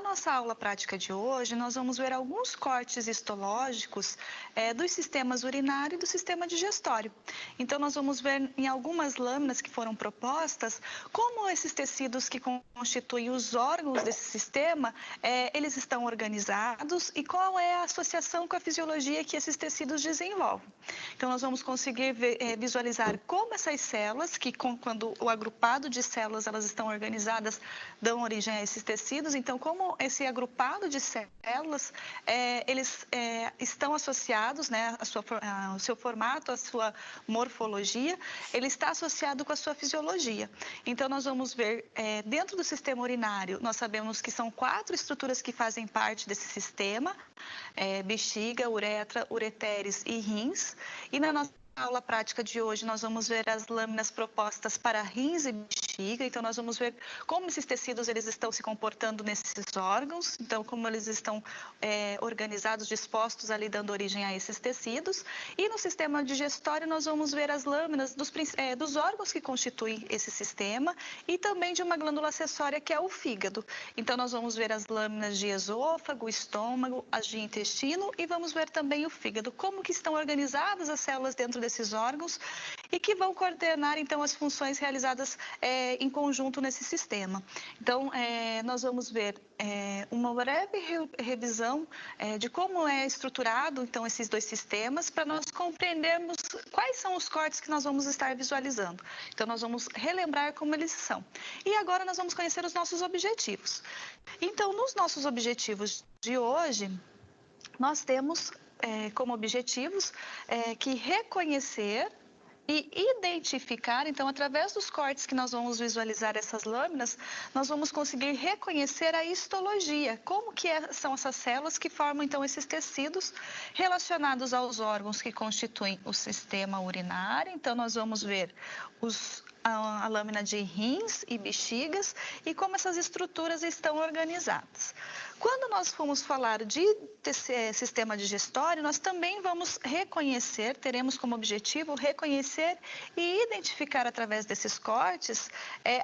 Na nossa aula prática de hoje, nós vamos ver alguns cortes histológicos dos sistemas urinário e do sistema digestório. Então, nós vamos ver em algumas lâminas que foram propostas como esses tecidos que constituem os órgãos desse sistema, eles estão organizados e qual é a associação com a fisiologia que esses tecidos desenvolvem. Então, nós vamos conseguir visualizar como essas células, que quando o agrupado de células elas estão organizadas, dão origem a esses tecidos. Então, como esse agrupado de células, eles estão associados, né, ao seu formato, à sua morfologia, ele está associado com a sua fisiologia. Então, nós vamos ver, dentro do sistema urinário, nós sabemos que são 4 estruturas que fazem parte desse sistema, bexiga, uretra, ureteres e rins. E na nossa aula prática de hoje, nós vamos ver as lâminas propostas para rins e bexiga. Então, nós vamos ver como esses tecidos eles estão se comportando nesses órgãos. Então, como eles estão organizados, dispostos ali, dando origem a esses tecidos. E no sistema digestório, nós vamos ver as lâminas dos órgãos que constituem esse sistema e também de uma glândula acessória, que é o fígado. Então, nós vamos ver as lâminas de esôfago, estômago, as de intestino e vamos ver também o fígado. Como que estão organizadas as células dentro desses órgãos e que vão coordenar, então, as funções realizadas em conjunto nesse sistema. Então, nós vamos ver uma breve revisão de como é estruturado, então, esses dois sistemas, para nós compreendermos quais são os cortes que nós vamos estar visualizando. Então, nós vamos relembrar como eles são. E agora nós vamos conhecer os nossos objetivos. Então, nos nossos objetivos de hoje, nós temos como objetivos que reconhecer e identificar, então, através dos cortes que nós vamos visualizar essas lâminas, nós vamos conseguir reconhecer a histologia, como que são essas células que formam, então, esses tecidos relacionados aos órgãos que constituem o sistema urinário. Então, nós vamos ver a lâmina de rins e bexigas e como essas estruturas estão organizadas. Quando nós formos falar de sistema digestório, nós também vamos reconhecer, teremos como objetivo reconhecer e identificar através desses cortes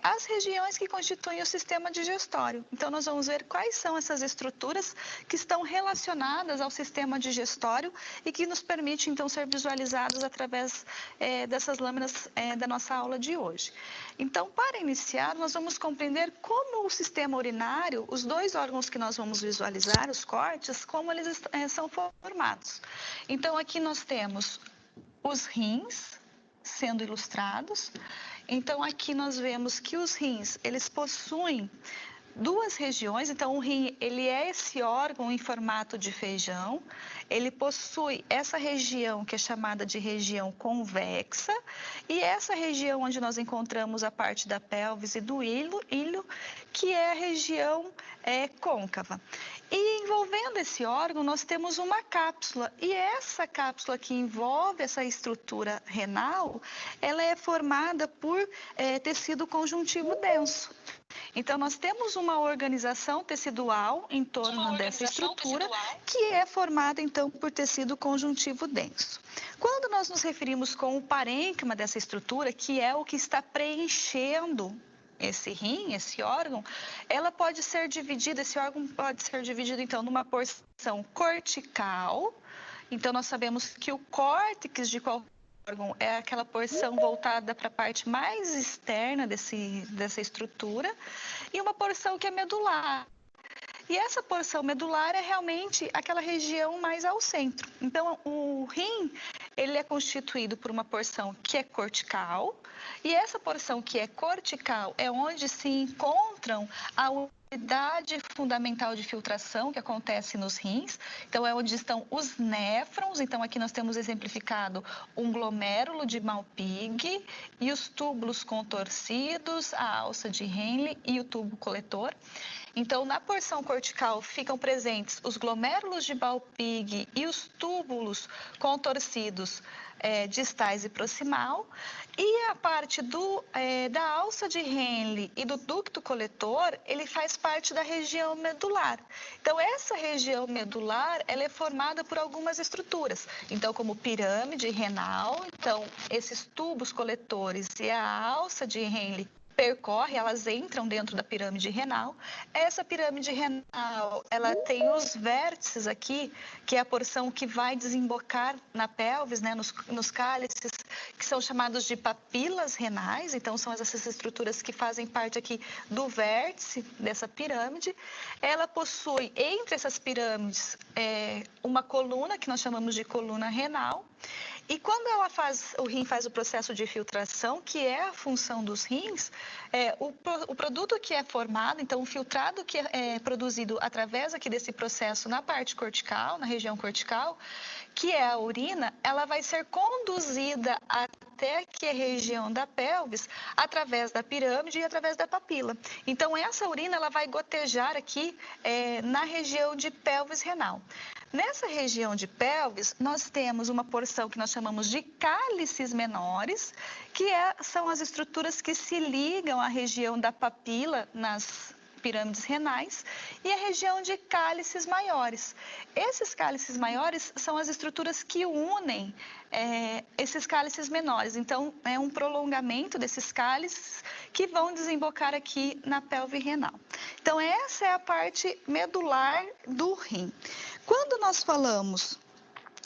as regiões que constituem o sistema digestório. Então, nós vamos ver quais são essas estruturas que estão relacionadas ao sistema digestório e que nos permite, então, ser visualizados através dessas lâminas da nossa aula de hoje. Então, para iniciar, nós vamos compreender como o sistema urinário, os dois órgãos que nós vamos visualizar, os cortes, como eles são formados. Então, aqui nós temos os rins sendo ilustrados. Então, aqui nós vemos que os rins, eles possuem 2 regiões. Então, o rim, ele é esse órgão em formato de feijão. Ele possui essa região que é chamada de região convexa e essa região onde nós encontramos a parte da pelvis e do ilho, que é a região côncava. E envolvendo esse órgão, nós temos uma cápsula. E essa cápsula que envolve essa estrutura renal, ela é formada por tecido conjuntivo denso. Então, nós temos uma organização tecidual em torno dessa estrutura, que é formada, então, por tecido conjuntivo denso. Quando nós nos referimos com o parênquima dessa estrutura, que é o que está preenchendo esse rim, esse órgão, ela pode ser dividida, esse órgão pode ser dividido, então, numa porção cortical. Então, nós sabemos que o córtex de qualquer órgão é aquela porção voltada para a parte mais externa dessa estrutura e uma porção que é medular. E essa porção medular é realmente aquela região mais ao centro. Então, o rim, ele é constituído por uma porção que é cortical e essa porção que é cortical é onde se encontram a unidade fundamental de filtração que acontece nos rins. Então, é onde estão os néfrons. Então, aqui nós temos exemplificado um glomérulo de Malpighi e os túbulos contorcidos, a alça de Henle e o tubo coletor. Então, na porção cortical ficam presentes os glomérulos de Malpighi e os túbulos contorcidos distais e proximal, e a parte da alça de Henle e do ducto coletor, ele faz parte da região medular. Então, essa região medular, ela é formada por algumas estruturas, então, como pirâmide renal. Então, esses tubos coletores e a alça de Henle percorre, elas entram dentro da pirâmide renal. Essa pirâmide renal, ela tem os vértices aqui, que é a porção que vai desembocar na pelvis, né, nos cálices, que são chamados de papilas renais. Então, são essas estruturas que fazem parte aqui do vértice dessa pirâmide. Ela possui, entre essas pirâmides, uma coluna, que nós chamamos de coluna renal. E quando o rim faz o processo de filtração, que é a função dos rins, o produto que é formado, então o filtrado que é produzido através aqui desse processo na parte cortical, na região cortical, que é a urina, ela vai ser conduzida até aqui a região da pelvis, através da pirâmide e através da papila. Então, essa urina ela vai gotejar aqui na região de pelvis renal. Nessa região de pelvis, nós temos uma porção que nós chamamos de cálices menores, que são as estruturas que se ligam à região da papila nas pirâmides renais, e a região de cálices maiores. Esses cálices maiores são as estruturas que unem esses cálices menores. Então, é um prolongamento desses cálices que vão desembocar aqui na pelve renal. Então, essa é a parte medular do rim. Quando nós falamos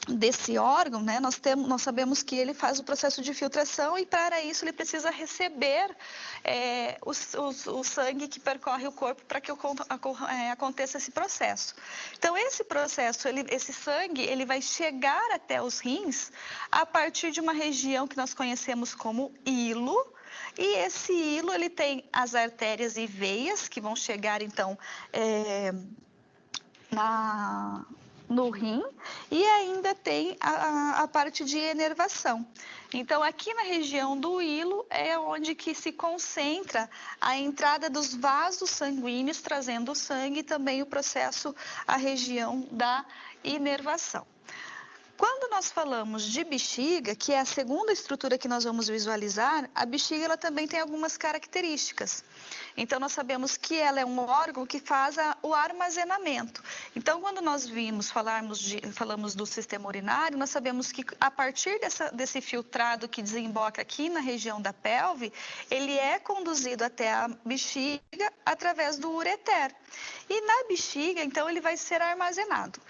desse órgão, né, nós sabemos que ele faz o processo de filtração e para isso ele precisa receber o sangue que percorre o corpo para que aconteça esse processo. Então, esse processo, esse sangue, ele vai chegar até os rins a partir de uma região que nós conhecemos como hilo. E esse hilo, ele tem as artérias e veias que vão chegar, então, no rim, e ainda tem a parte de inervação. Então, aqui na região do hilo é onde que se concentra a entrada dos vasos sanguíneos, trazendo o sangue e também o processo, a região da inervação. Quando nós falamos de bexiga, que é a segunda estrutura que nós vamos visualizar, a bexiga ela também tem algumas características. Então, nós sabemos que ela é um órgão que faz o armazenamento. Então, quando nós falamos do sistema urinário, nós sabemos que a partir desse filtrado que desemboca aqui na região da pelve, ele é conduzido até a bexiga através do ureter. E na bexiga, então, ele vai ser armazenado.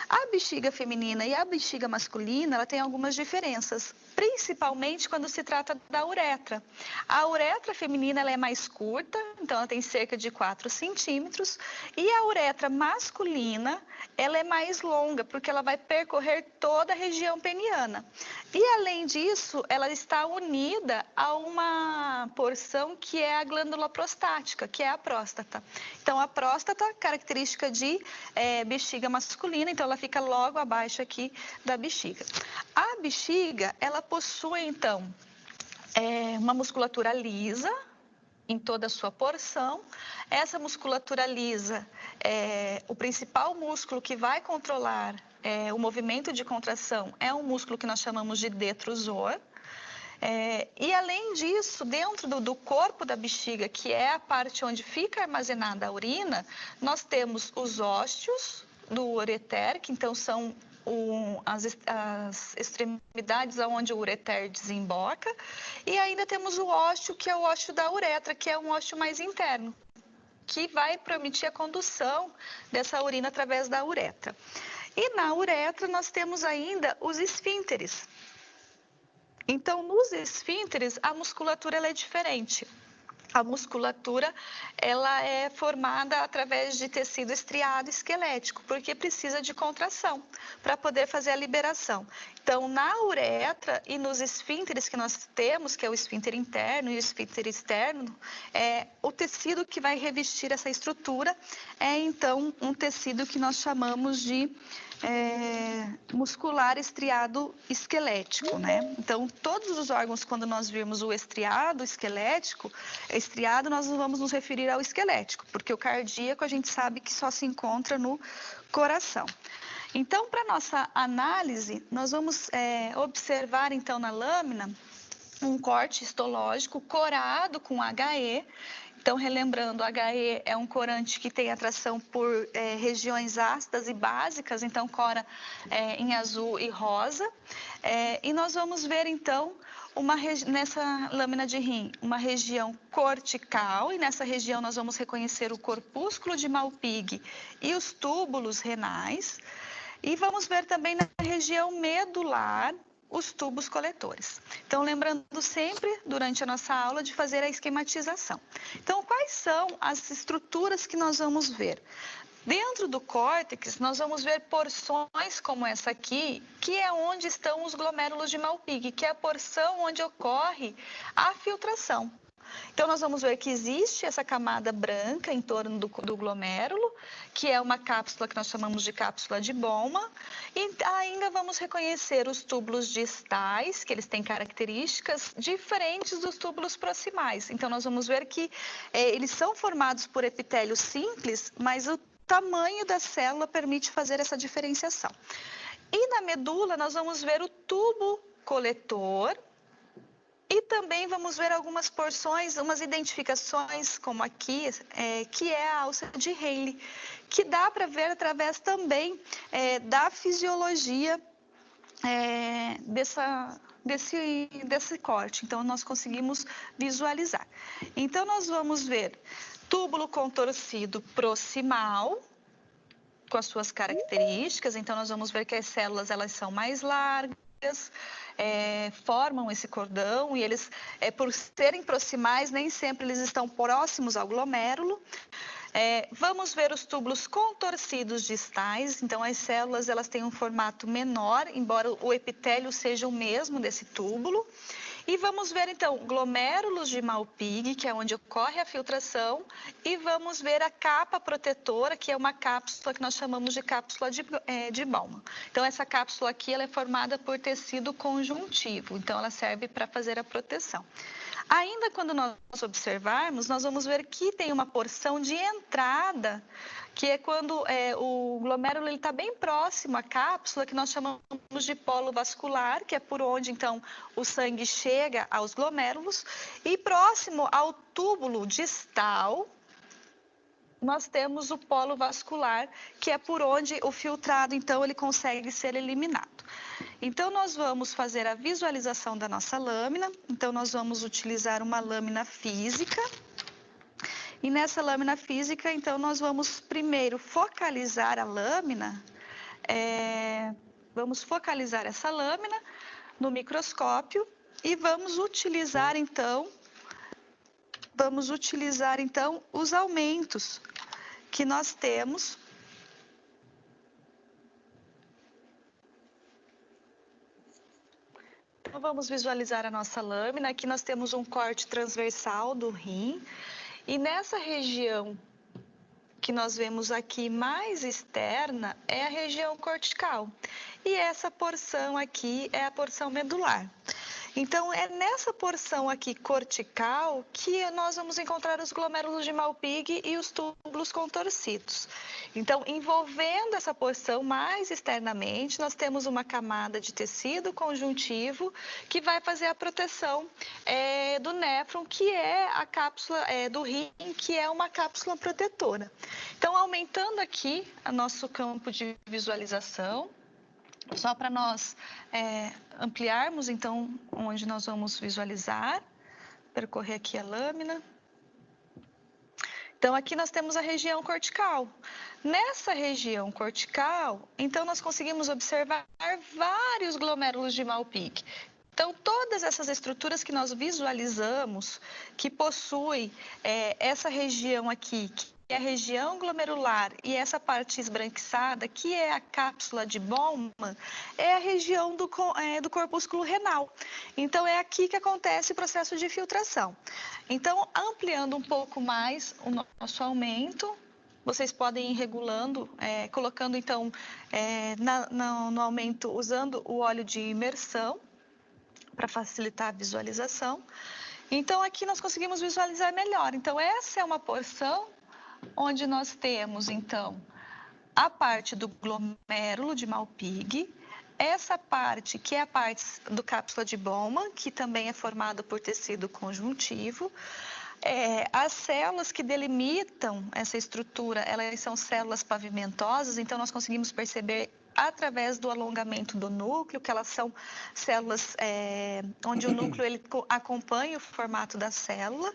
A bexiga feminina e a bexiga masculina, ela tem algumas diferenças, principalmente quando se trata da uretra. A uretra feminina ela é mais curta, então ela tem cerca de 4 centímetros, e a uretra masculina, ela é mais longa, porque ela vai percorrer toda a região peniana. E além disso, ela está unida a uma porção que é a glândula prostática, que é a próstata. Então, a próstata, característica de bexiga masculina, então ela fica logo abaixo aqui da bexiga. A bexiga, ela possui, então, uma musculatura lisa em toda a sua porção. Essa musculatura lisa, o principal músculo que vai controlar o movimento de contração é um músculo que nós chamamos de detrusor. E além disso, dentro do corpo da bexiga, que é a parte onde fica armazenada a urina, nós temos os ósteos do ureter, que então são as extremidades onde o ureter desemboca, e ainda temos o ósteo, que é o ósteo da uretra, que é um ósteo mais interno, que vai permitir a condução dessa urina através da uretra. E na uretra nós temos ainda os esfínteres. Então, nos esfínteres, a musculatura ela é diferente. A musculatura ela é formada através de tecido estriado esquelético, porque precisa de contração para poder fazer a liberação. Então, na uretra e nos esfínteres que nós temos, que é o esfíncter interno e o esfíncter externo, o tecido que vai revestir essa estrutura é, então, um tecido que nós chamamos de muscular estriado esquelético, né? Então, todos os órgãos, quando nós vimos o estriado esquelético, estriado, nós vamos nos referir ao esquelético, porque o cardíaco a gente sabe que só se encontra no coração. Então, para nossa análise, nós vamos observar, então, na lâmina, um corte histológico corado com HE, Então, relembrando, HE é um corante que tem atração por regiões ácidas e básicas, então cora em azul e rosa. E nós vamos ver, então, nessa lâmina de rim, uma região cortical, e nessa região nós vamos reconhecer o corpúsculo de Malpighi e os túbulos renais. E vamos ver também na região medular os tubos coletores. Então, lembrando sempre, durante a nossa aula, de fazer a esquematização. Então, quais são as estruturas que nós vamos ver? Dentro do córtex, nós vamos ver porções como essa aqui, que é onde estão os glomérulos de Malpighi, que é a porção onde ocorre a filtração. Então, nós vamos ver que existe essa camada branca em torno do glomérulo, que é uma cápsula que nós chamamos de cápsula de Bowman, e ainda vamos reconhecer os túbulos distais, que eles têm características diferentes dos túbulos proximais. Então, nós vamos ver que eles são formados por epitélio simples, mas o tamanho da célula permite fazer essa diferenciação. E na medula, nós vamos ver o tubo coletor, e também vamos ver algumas porções, umas identificações, como aqui, que é a alça de Rayleigh, que dá para ver através também da fisiologia desse corte. Então, nós conseguimos visualizar. Então, nós vamos ver túbulo contorcido proximal, com as suas características. Então, nós vamos ver que as células elas são mais largas, formam esse cordão, e eles, por serem proximais, nem sempre eles estão próximos ao glomérulo. Vamos ver os túbulos contorcidos distais. Então, as células elas têm um formato menor, embora o epitélio seja o mesmo desse túbulo. E vamos ver, então, glomérulos de Malpighi, que é onde ocorre a filtração, e vamos ver a capa protetora, que é uma cápsula que nós chamamos de cápsula de Bowman. Então, essa cápsula aqui ela é formada por tecido conjuntivo, então ela serve para fazer a proteção. Ainda quando nós observarmos, nós vamos ver que tem uma porção de entrada, que é quando o glomérulo está bem próximo à cápsula, que nós chamamos de polo vascular, que é por onde, então, o sangue chega aos glomérulos, e próximo ao túbulo distal, nós temos o polo vascular, que é por onde o filtrado, então, ele consegue ser eliminado. Então, nós vamos fazer a visualização da nossa lâmina. Então, nós vamos utilizar uma lâmina física. E nessa lâmina física, então, nós vamos primeiro focalizar a lâmina. Vamos focalizar essa lâmina no microscópio e vamos utilizar, então, os aumentos que nós temos. Então, vamos visualizar a nossa lâmina. Aqui nós temos um corte transversal do rim. E nessa região que nós vemos aqui mais externa é a região cortical. E essa porção aqui é a porção medular. Então, é nessa porção aqui cortical que nós vamos encontrar os glomérulos de Malpighi e os túbulos contorcidos. Então, envolvendo essa porção mais externamente, nós temos uma camada de tecido conjuntivo que vai fazer a proteção do néfron, que é a cápsula do rim, que é uma cápsula protetora. Então, aumentando aqui o nosso campo de visualização, só para nós ampliarmos, então, onde nós vamos visualizar, percorrer aqui a lâmina. Então, aqui nós temos a região cortical. Nessa região cortical, então, nós conseguimos observar vários glomérulos de Malpighi. Então, todas essas estruturas que nós visualizamos, que possuem essa região aqui, que é a região glomerular, e essa parte esbranquiçada, que é a cápsula de Bowman, é a região do corpúsculo renal. Então, é aqui que acontece o processo de filtração. Então, ampliando um pouco mais o nosso aumento, vocês podem ir regulando, colocando, então, no aumento, usando o óleo de imersão, para facilitar a visualização. Então, aqui nós conseguimos visualizar melhor. Então, essa é uma porção onde nós temos, então, a parte do glomérulo de Malpighi, essa parte que é a parte do cápsula de Bowman, que também é formada por tecido conjuntivo, As células que delimitam essa estrutura, elas são células pavimentosas, então nós conseguimos perceber através do alongamento do núcleo, que elas são células onde o núcleo ele acompanha o formato da célula,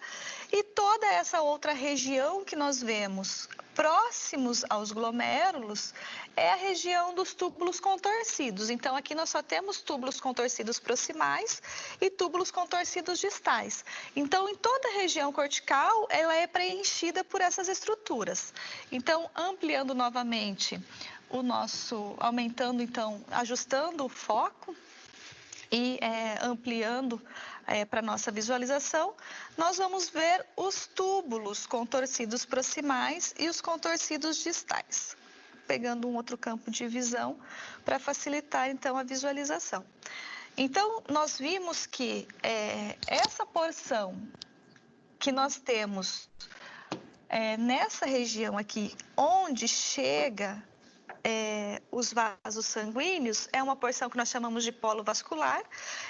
e toda essa outra região que nós vemos próximos aos glomérulos é a região dos túbulos contorcidos. Então, aqui nós só temos túbulos contorcidos proximais e túbulos contorcidos distais. Então, em toda a região cortical, ela é preenchida por essas estruturas. Então, ampliando novamente aumentando então, ajustando o foco e ampliando para nossa visualização, nós vamos ver os túbulos contorcidos proximais e os contorcidos distais, pegando um outro campo de visão para facilitar então a visualização. Então, nós vimos que essa porção que nós temos nessa região aqui, onde chega os vasos sanguíneos, é uma porção que nós chamamos de polo vascular,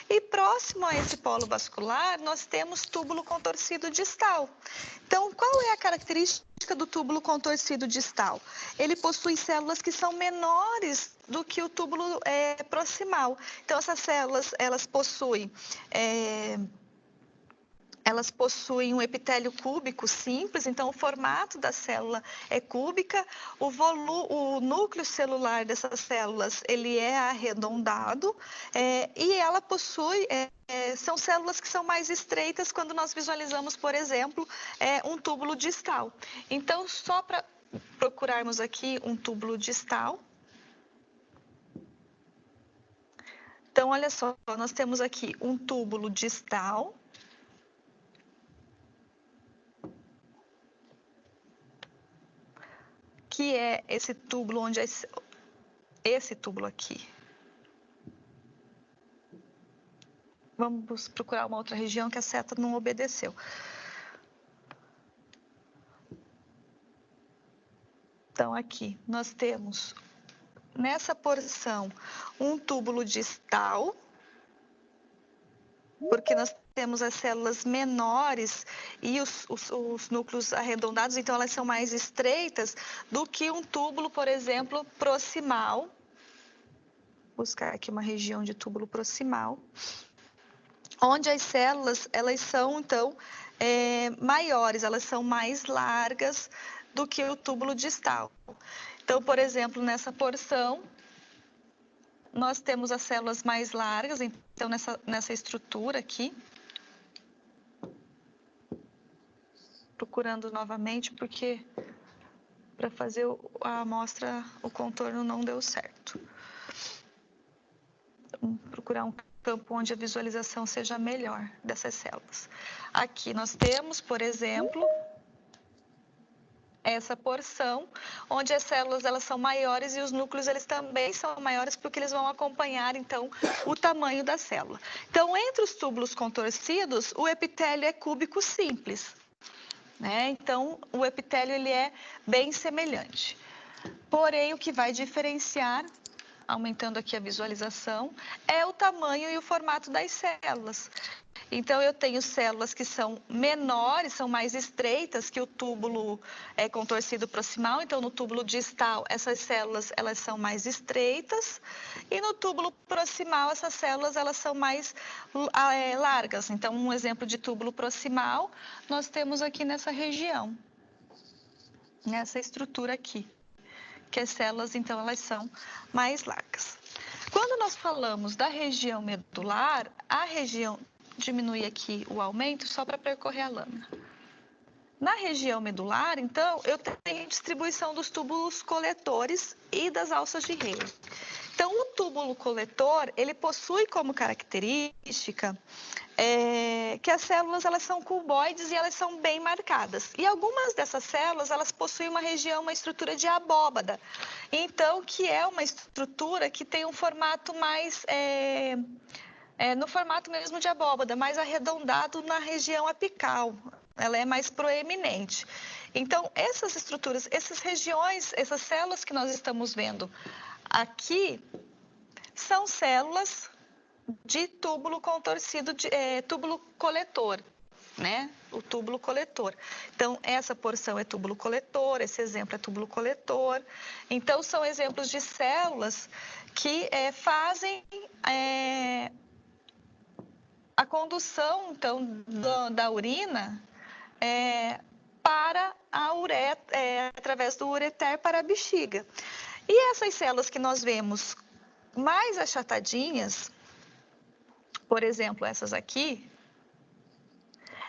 e próximo a esse polo vascular nós temos túbulo contorcido distal. Então, qual é a característica do túbulo contorcido distal? Ele possui células que são menores do que o túbulo proximal. Então, essas células, elas possuem um epitélio cúbico simples, então o formato da célula é cúbica, o núcleo celular dessas células ele é arredondado e ela possui, são células que são mais estreitas quando nós visualizamos, por exemplo, um túbulo distal. Então, só para procurarmos aqui um túbulo distal. Então, olha só, nós temos aqui um túbulo distal, que é esse túbulo onde esse túbulo aqui. Vamos procurar uma outra região que a seta não obedeceu. Então, aqui nós temos nessa porção um túbulo distal, porque nós temos as células menores e os núcleos arredondados, então elas são mais estreitas do que um túbulo, por exemplo, proximal. Vou buscar aqui uma região de túbulo proximal, onde as células, elas são, então, maiores, elas são mais largas do que o túbulo distal. Então, por exemplo, nessa porção, nós temos as células mais largas, então, nessa estrutura aqui. Procurando novamente, porque para fazer a amostra, o contorno não deu certo. Vamos procurar um campo onde a visualização seja melhor dessas células. Aqui nós temos, por exemplo, essa porção, onde as células elas são maiores e os núcleos eles também são maiores, porque eles vão acompanhar, então, o tamanho da célula. Então, entre os túbulos contorcidos, o epitélio é cúbico simples. Então, o epitélio ele é bem semelhante. Porém, o que vai diferenciar, aumentando aqui a visualização, é o tamanho e o formato das células. Então, eu tenho células que são menores, são mais estreitas que o túbulo contorcido proximal. Então, no túbulo distal, essas células elas são mais estreitas. E no túbulo proximal, essas células elas são mais largas. Então, um exemplo de túbulo proximal, nós temos aqui nessa região, nessa estrutura aqui, que as células, então, elas são mais largas. Quando nós falamos da região medular, a região... Diminui aqui o aumento só para percorrer a lâmina. Na região medular, então, eu tenho distribuição dos túbulos coletores e das alças de Rayleigh. Então, o túbulo coletor, ele possui como característica que as células elas são cuboides e elas são bem marcadas. E algumas dessas células, elas possuem uma estrutura de abóbada. Então, que é uma estrutura que tem um formato mais... no formato mesmo de abóbada, mais arredondado na região apical. Ela é mais proeminente. Então, essas estruturas, essas regiões, essas células que nós estamos vendo aqui, são células de túbulo contorcido, túbulo coletor, o túbulo coletor. Então, essa porção é túbulo coletor, esse exemplo é túbulo coletor. Então, são exemplos de células que fazem a condução, então, da urina para a uretra, através do ureter para a bexiga. E essas células que nós vemos mais achatadinhas, por exemplo, essas aqui,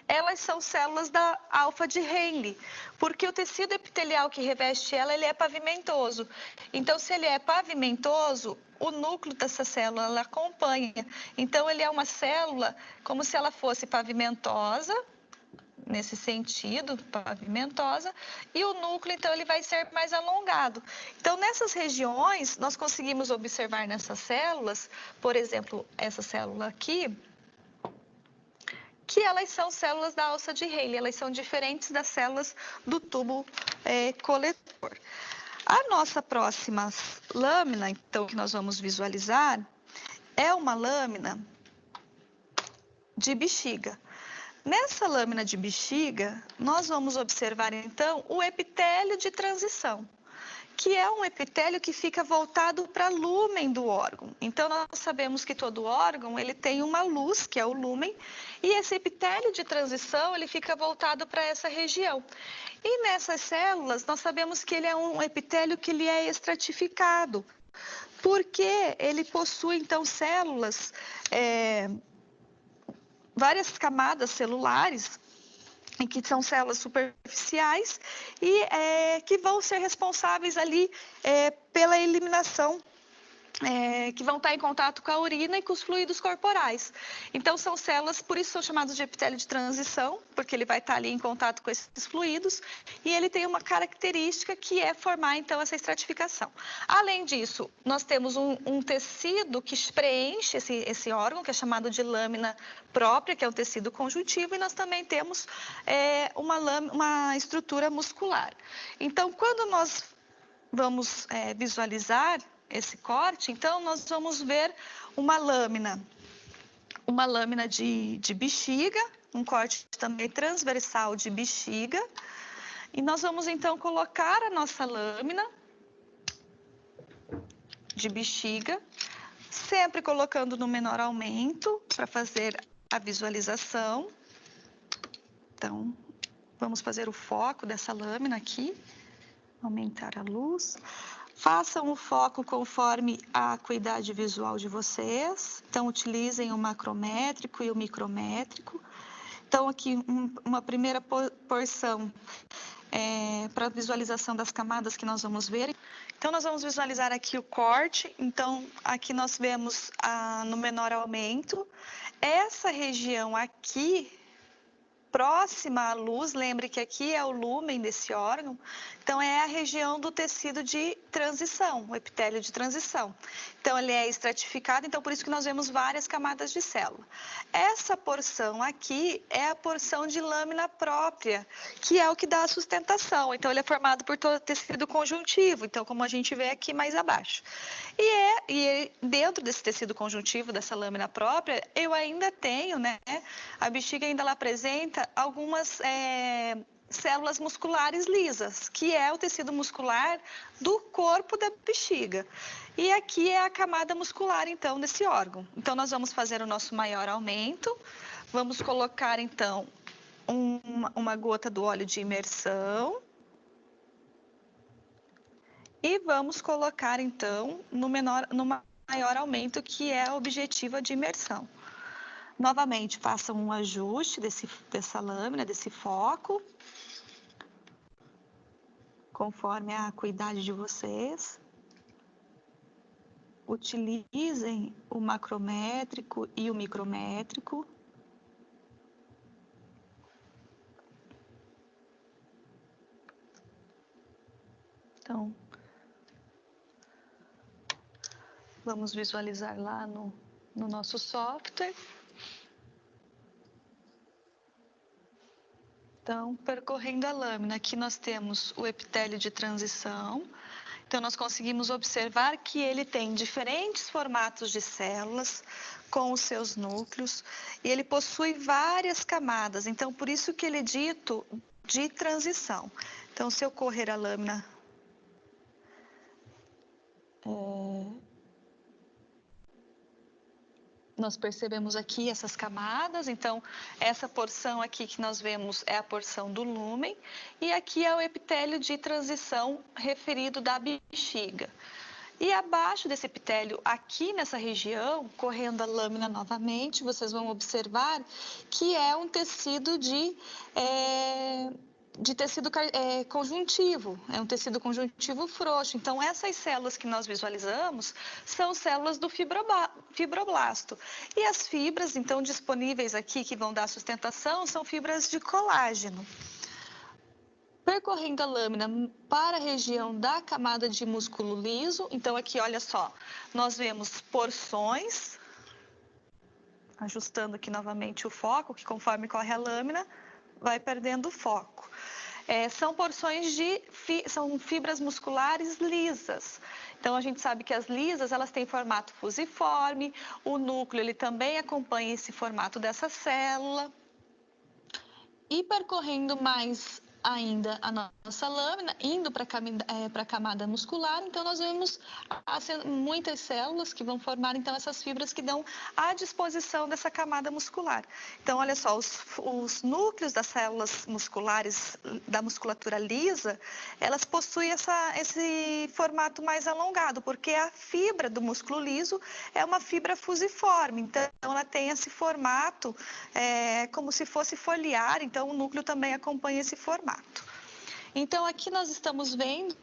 elas são células da alfa de Henle, porque o tecido epitelial que reveste ela, ele é pavimentoso. Então, se ele é pavimentoso, o núcleo dessa célula ela acompanha. Então, ele é uma célula como se ela fosse pavimentosa, nesse sentido, pavimentosa, e o núcleo, então, ele vai ser mais alongado. Então, nessas regiões, nós conseguimos observar nessas células, por exemplo, essa célula aqui, que elas são células da alça de Henle, elas são diferentes das células do tubo coletor. A nossa próxima lâmina, então, que nós vamos visualizar, é uma lâmina de bexiga. Nessa lâmina de bexiga, nós vamos observar, então, o epitélio de transição, que é um epitélio que fica voltado para o lúmen do órgão. Então, nós sabemos que todo órgão ele tem uma luz, que é o lúmen, e esse epitélio de transição ele fica voltado para essa região. E nessas células, nós sabemos que ele é um epitélio que ele é estratificado, porque ele possui, então, células, várias camadas celulares, que são células superficiais e que vão ser responsáveis ali pela eliminação, que vão estar em contato com a urina e com os fluidos corporais. Então, são células, por isso são chamadas de epitélio de transição, porque ele vai estar ali em contato com esses fluidos, e ele tem uma característica que é formar, então, essa estratificação. Além disso, nós temos um tecido que preenche esse órgão, que é chamado de lâmina própria, que é um tecido conjuntivo, e nós também temos uma estrutura muscular. Então, quando nós vamos visualizar esse corte, então nós vamos ver uma lâmina de bexiga, um corte também transversal de bexiga, e nós vamos então colocar a nossa lâmina de bexiga, sempre colocando no menor aumento para fazer a visualização. Então, vamos fazer o foco dessa lâmina aqui, aumentar a luz. Façam o foco conforme a acuidade visual de vocês. Então, utilizem o macrométrico e o micrométrico. Então, aqui uma primeira porção para visualização das camadas que nós vamos ver. Então, nós vamos visualizar aqui o corte. Então, aqui nós vemos no menor aumento. Essa região aqui, próxima à luz, lembre que aqui é o lúmen desse órgão, então é a região do tecido de transição, o epitélio de transição. Então ele é estratificado, então por isso que nós vemos várias camadas de célula. Essa porção aqui é a porção de lâmina própria, que é o que dá a sustentação. Então ele é formado por todo tecido conjuntivo, então como a gente vê aqui mais abaixo. E dentro desse tecido conjuntivo, dessa lâmina própria, eu ainda tenho, a bexiga ainda ela apresenta algumas células musculares lisas, que é o tecido muscular do corpo da bexiga. E aqui é a camada muscular, então, desse órgão. Então, nós vamos fazer o nosso maior aumento, vamos colocar, então, uma gota do óleo de imersão, e vamos colocar, então, no maior aumento, que é a objetiva de imersão. Novamente, façam um ajuste dessa lâmina, desse foco, conforme a acuidade de vocês. Utilizem o macrométrico e o micrométrico. Então, vamos visualizar lá no nosso software. Então, percorrendo a lâmina, aqui nós temos o epitélio de transição. Então, nós conseguimos observar que ele tem diferentes formatos de células com os seus núcleos e ele possui várias camadas. Então, por isso que ele é dito de transição. Então, se eu correr a lâmina... Nós percebemos aqui essas camadas, então essa porção aqui que nós vemos é a porção do lúmen e aqui é o epitélio de transição referido da bexiga. E abaixo desse epitélio, aqui nessa região, correndo a lâmina novamente, vocês vão observar que é um tecido de tecido conjuntivo, é um tecido conjuntivo frouxo. Então, essas células que nós visualizamos são células do fibroblasto. E as fibras, então, disponíveis aqui, que vão dar sustentação, são fibras de colágeno. Percorrendo a lâmina para a região da camada de músculo liso, então aqui, olha só, nós vemos porções, ajustando aqui novamente o foco, que conforme corre a lâmina, vai perdendo o foco. São porções são fibras musculares lisas. Então, a gente sabe que as lisas, elas têm formato fusiforme, o núcleo, ele também acompanha esse formato dessa célula. E percorrendo mais ainda a nossa lâmina, indo para a camada muscular, então nós vemos muitas células que vão formar então essas fibras que dão à disposição dessa camada muscular. Então, olha só, os núcleos das células musculares da musculatura lisa, elas possuem esse formato mais alongado, porque a fibra do músculo liso é uma fibra fusiforme, então ela tem esse formato como se fosse foliar, então o núcleo também acompanha esse formato. Então, aqui nós estamos vendo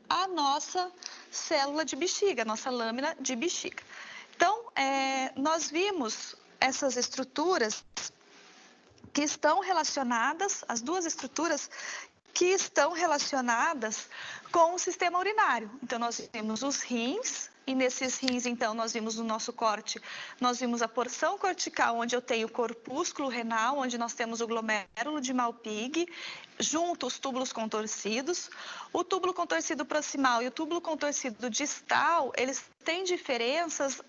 a nossa célula de bexiga, a nossa lâmina de bexiga. Então, nós vimos essas estruturas que estão relacionadas, as duas estruturas que estão relacionadas com o sistema urinário. Então, nós vimos os rins, e nesses rins, então, nós vimos no nosso corte, nós vimos a porção cortical, onde eu tenho o corpúsculo renal, onde nós temos o glomérulo de Malpighi, junto os túbulos contorcidos. O túbulo contorcido proximal e o túbulo contorcido distal, eles têm diferenças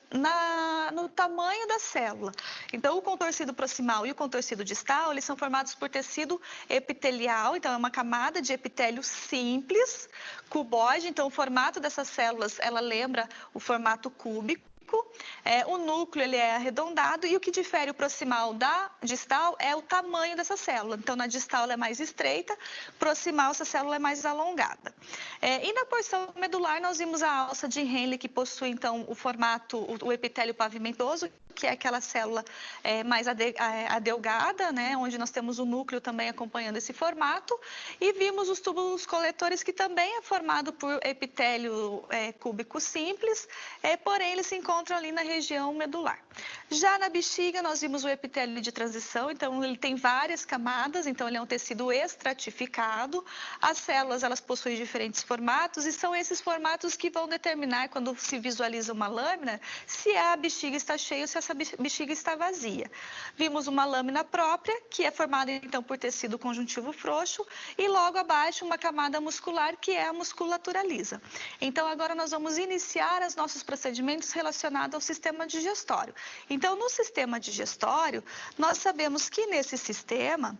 no tamanho da célula. Então, o contorcido proximal e o contorcido distal, eles são formados por tecido epitelial, então é uma camada de epitélio simples, cuboide, então o formato dessas células, ela lembra o formato cúbico. O núcleo ele é arredondado e o que difere o proximal da distal é o tamanho dessa célula. Então, na distal ela é mais estreita, proximal essa célula é mais alongada. E na porção medular nós vimos a alça de Henle, que possui então o formato, o epitélio pavimentoso, que é aquela célula mais adelgada, né, onde nós temos o núcleo também acompanhando esse formato, e vimos os túbulos coletores, que também é formado por epitélio cúbico simples, porém ele se encontra ali na região medular. Já na bexiga nós vimos o epitélio de transição, então ele tem várias camadas, então ele é um tecido estratificado, as células elas possuem diferentes formatos e são esses formatos que vão determinar, quando se visualiza uma lâmina, se a bexiga está cheia ou se essa bexiga está vazia. Vimos uma lâmina própria, que é formada então por tecido conjuntivo frouxo, e logo abaixo uma camada muscular, que é a musculatura lisa. Então, agora nós vamos iniciar os nossos procedimentos relacionados ao sistema digestório. Então, no sistema digestório, nós sabemos que nesse sistema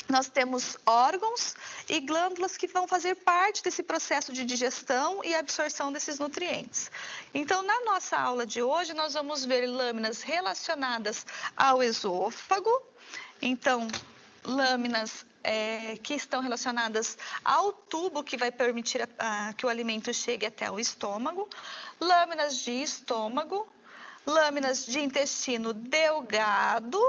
nós temos órgãos e glândulas que vão fazer parte desse processo de digestão e absorção desses nutrientes. Então, na nossa aula de hoje, nós vamos ver lâminas relacionadas ao esôfago. Então, lâminas que estão relacionadas ao tubo que vai permitir que o alimento chegue até o estômago. Lâminas de estômago, lâminas de intestino delgado.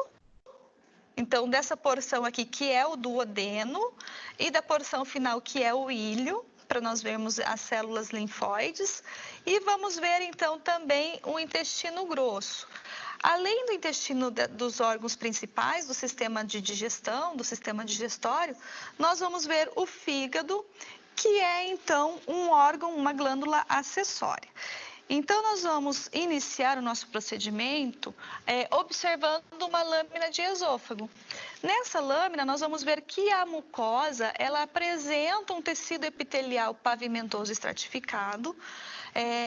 Então, dessa porção aqui, que é o duodeno, e da porção final, que é o íleo, para nós vermos as células linfóides. E vamos ver, então, também o intestino grosso. Além do intestino dos órgãos principais do sistema de digestão, do sistema digestório, nós vamos ver o fígado, que é, então, um órgão, uma glândula acessória. Então, nós vamos iniciar o nosso procedimento observando uma lâmina de esôfago. Nessa lâmina, nós vamos ver que a mucosa, ela apresenta um tecido epitelial pavimentoso estratificado,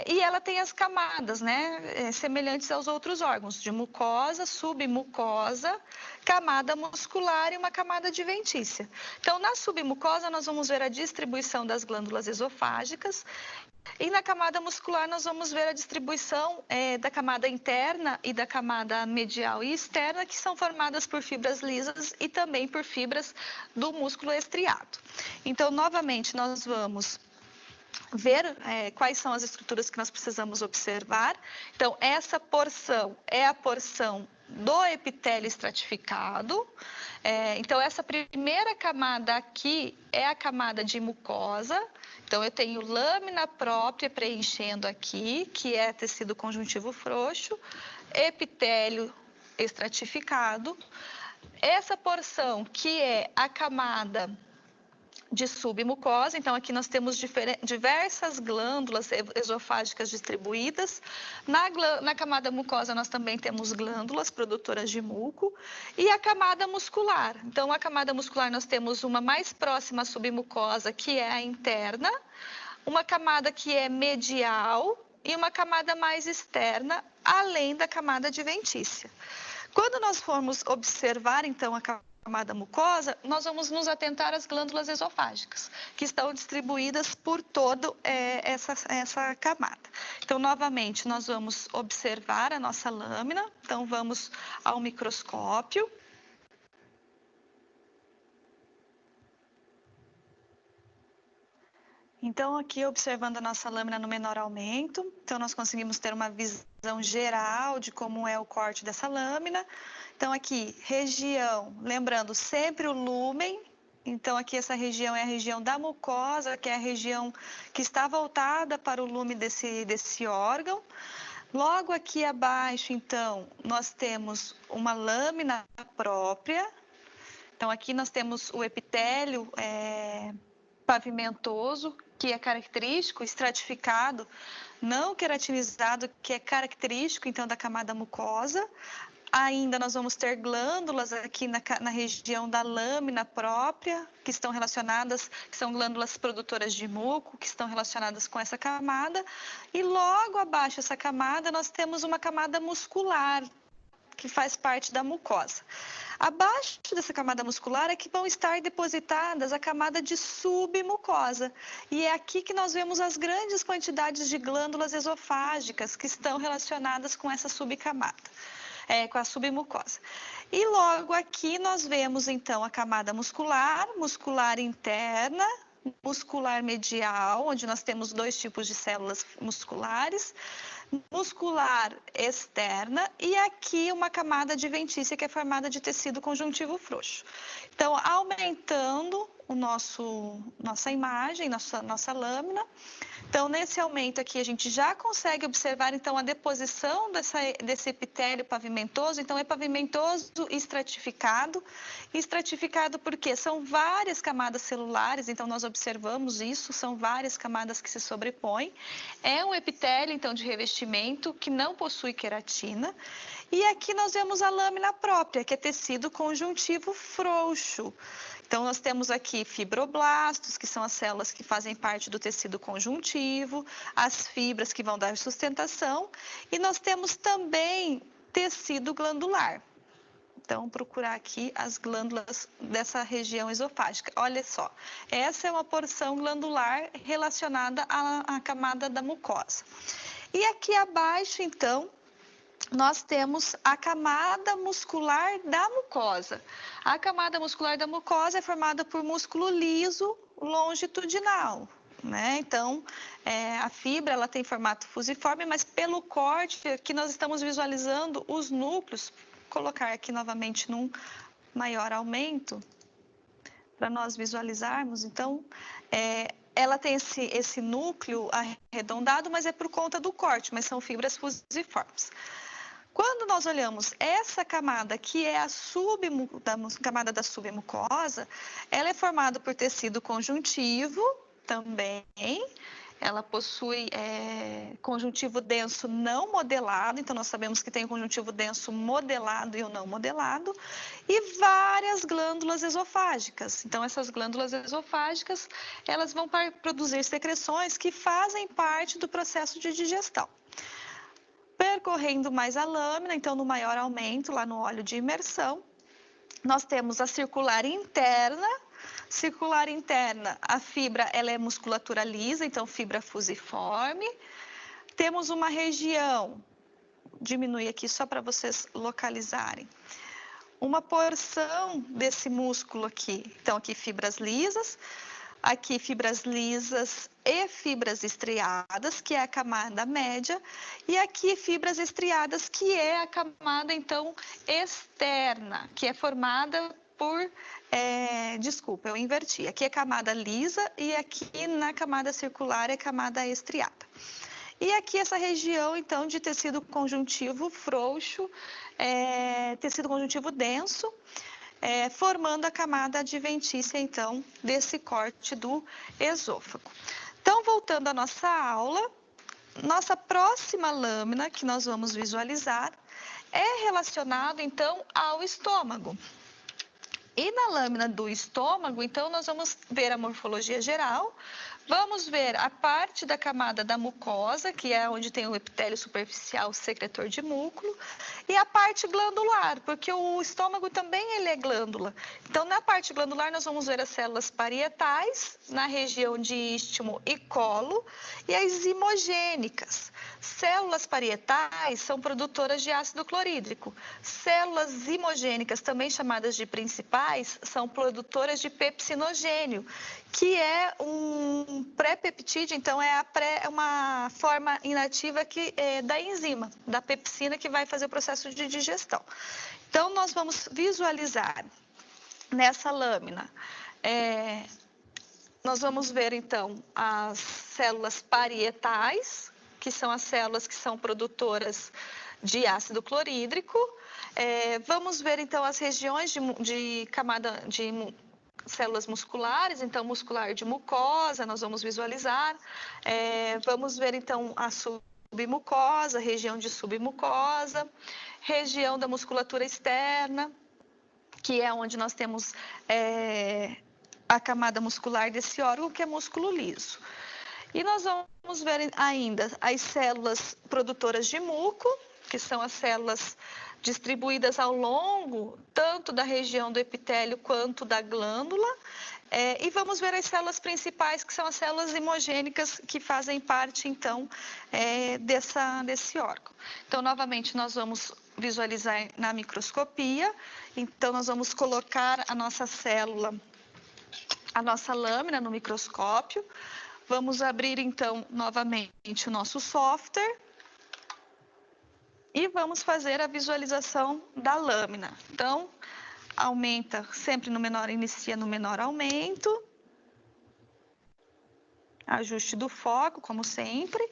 e ela tem as camadas, né, semelhantes aos outros órgãos, de mucosa, submucosa, camada muscular e uma camada adventícia. Então, na submucosa, nós vamos ver a distribuição das glândulas esofágicas, e na camada muscular, nós vamos ver a distribuição da camada interna e da camada medial e externa, que são formadas por fibras lisas e também por fibras do músculo estriado. Então, novamente, nós vamos ver quais são as estruturas que nós precisamos observar. Então, essa porção é a porção do epitélio estratificado. Então, essa primeira camada aqui é a camada de mucosa. Então, eu tenho lâmina própria preenchendo aqui, que é tecido conjuntivo frouxo, epitélio estratificado. Essa porção que é a camada de submucosa, então aqui nós temos diversas glândulas esofágicas distribuídas. Na camada mucosa nós também temos glândulas produtoras de muco e a camada muscular. Então, a camada muscular nós temos uma mais próxima à submucosa, que é a interna, uma camada que é medial e uma camada mais externa, além da camada adventícia. Quando nós formos observar, então, a camada mucosa, nós vamos nos atentar às glândulas esofágicas, que estão distribuídas por toda essa camada. Então, novamente, nós vamos observar a nossa lâmina. Então, vamos ao microscópio. Então, aqui observando a nossa lâmina no menor aumento, então nós conseguimos ter uma visão geral de como é o corte dessa lâmina. Então, aqui, região, lembrando sempre o lúmen. Então, aqui essa região é a região da mucosa, que é a região que está voltada para o lume desse órgão. Logo aqui abaixo, então, nós temos uma lâmina própria. Então, aqui nós temos o epitélio pavimentoso, que é característico, estratificado, não queratinizado, que é característico, então, da camada mucosa. Ainda nós vamos ter glândulas aqui na região da lâmina própria, que estão relacionadas, que são glândulas produtoras de muco, que estão relacionadas com essa camada. E logo abaixo dessa camada, nós temos uma camada muscular, que faz parte da mucosa. Abaixo dessa camada muscular é que vão estar depositadas a camada de submucosa. E é aqui que nós vemos as grandes quantidades de glândulas esofágicas que estão relacionadas com essa subcamada, com a submucosa. E logo aqui nós vemos, então, a camada muscular, muscular interna, muscular medial, onde nós temos dois tipos de células musculares, muscular externa e aqui uma camada adventícia que é formada de tecido conjuntivo frouxo. Então, aumentando nossa imagem, nossa lâmina. Então, nesse aumento aqui, a gente já consegue observar, então, a deposição desse epitélio pavimentoso. Então, é pavimentoso e estratificado. Estratificado porque são várias camadas celulares, então, nós observamos isso, são várias camadas que se sobrepõem. É um epitélio, então, de revestimento que não possui queratina. E aqui nós vemos a lâmina própria, que é tecido conjuntivo frouxo. Então, nós temos aqui fibroblastos, que são as células que fazem parte do tecido conjuntivo, as fibras que vão dar sustentação, e nós temos também tecido glandular. Então, procurar aqui as glândulas dessa região esofágica. Olha só, essa é uma porção glandular relacionada à camada da mucosa. E aqui abaixo, então, nós temos a camada muscular da mucosa. A camada muscular da mucosa é formada por músculo liso longitudinal, né? Então, a fibra ela tem formato fusiforme, mas pelo corte aqui nós estamos visualizando os núcleos. Vou colocar aqui novamente num maior aumento para nós visualizarmos. Então, ela tem esse núcleo arredondado, mas é por conta do corte, mas são fibras fusiformes. Quando nós olhamos essa camada, que é a camada da submucosa, ela é formada por tecido conjuntivo também, ela possui conjuntivo denso não modelado, então nós sabemos que tem conjuntivo denso modelado e o não modelado, e várias glândulas esofágicas. Então essas glândulas esofágicas, elas vão produzir secreções que fazem parte do processo de digestão. Percorrendo mais a lâmina, então no maior aumento, lá no óleo de imersão, nós temos a circular interna. Circular interna, a fibra ela é musculatura lisa, então fibra fusiforme. Temos uma região, diminui aqui só para vocês localizarem, uma porção desse músculo aqui. Então aqui fibras lisas, aqui fibras lisas e fibras estriadas, que é a camada média, e aqui fibras estriadas, que é a camada então externa, que é formada por, desculpa, eu inverti. Aqui é camada lisa e aqui na camada circular é camada estriada. E aqui essa região, então, de tecido conjuntivo frouxo, tecido conjuntivo denso, formando a camada adventícia, então, desse corte do esôfago. Então, voltando à nossa aula, nossa próxima lâmina que nós vamos visualizar é relacionada, então, ao estômago. E na lâmina do estômago, então, nós vamos ver a morfologia geral, vamos ver a parte da camada da mucosa, que é onde tem o epitélio superficial secretor de músculo, e a parte glandular, porque o estômago também ele é glândula. Então, na parte glandular, nós vamos ver as células parietais, na região de istmo e colo, e as zimogênicas. Células parietais são produtoras de ácido clorídrico. Células zimogênicas, também chamadas de principais, são produtoras de pepsinogênio, que é um pré-peptídeo, então é uma forma inativa da enzima, da pepsina, que vai fazer o processo de digestão. Então, nós vamos visualizar nessa lâmina, nós vamos ver então as células parietais, que são as células que são produtoras de ácido clorídrico. Vamos ver então as regiões de camada de células musculares, então muscular de mucosa, nós vamos visualizar. Vamos ver então a submucosa, região de submucosa, região da musculatura externa, que é onde nós temos a camada muscular desse órgão, que é músculo liso. E nós vamos ver ainda as células produtoras de muco, que são as células distribuídas ao longo tanto da região do epitélio quanto da glândula. E vamos ver as células principais, que são as células imogênicas, que fazem parte, então, desse órgão. Então, novamente, nós vamos visualizar na microscopia. Então, nós vamos colocar a nossa célula, a nossa lâmina no microscópio. Vamos abrir, então, novamente o nosso software e vamos fazer a visualização da lâmina. Então, aumenta sempre no menor, inicia no menor aumento. Ajuste do foco, como sempre.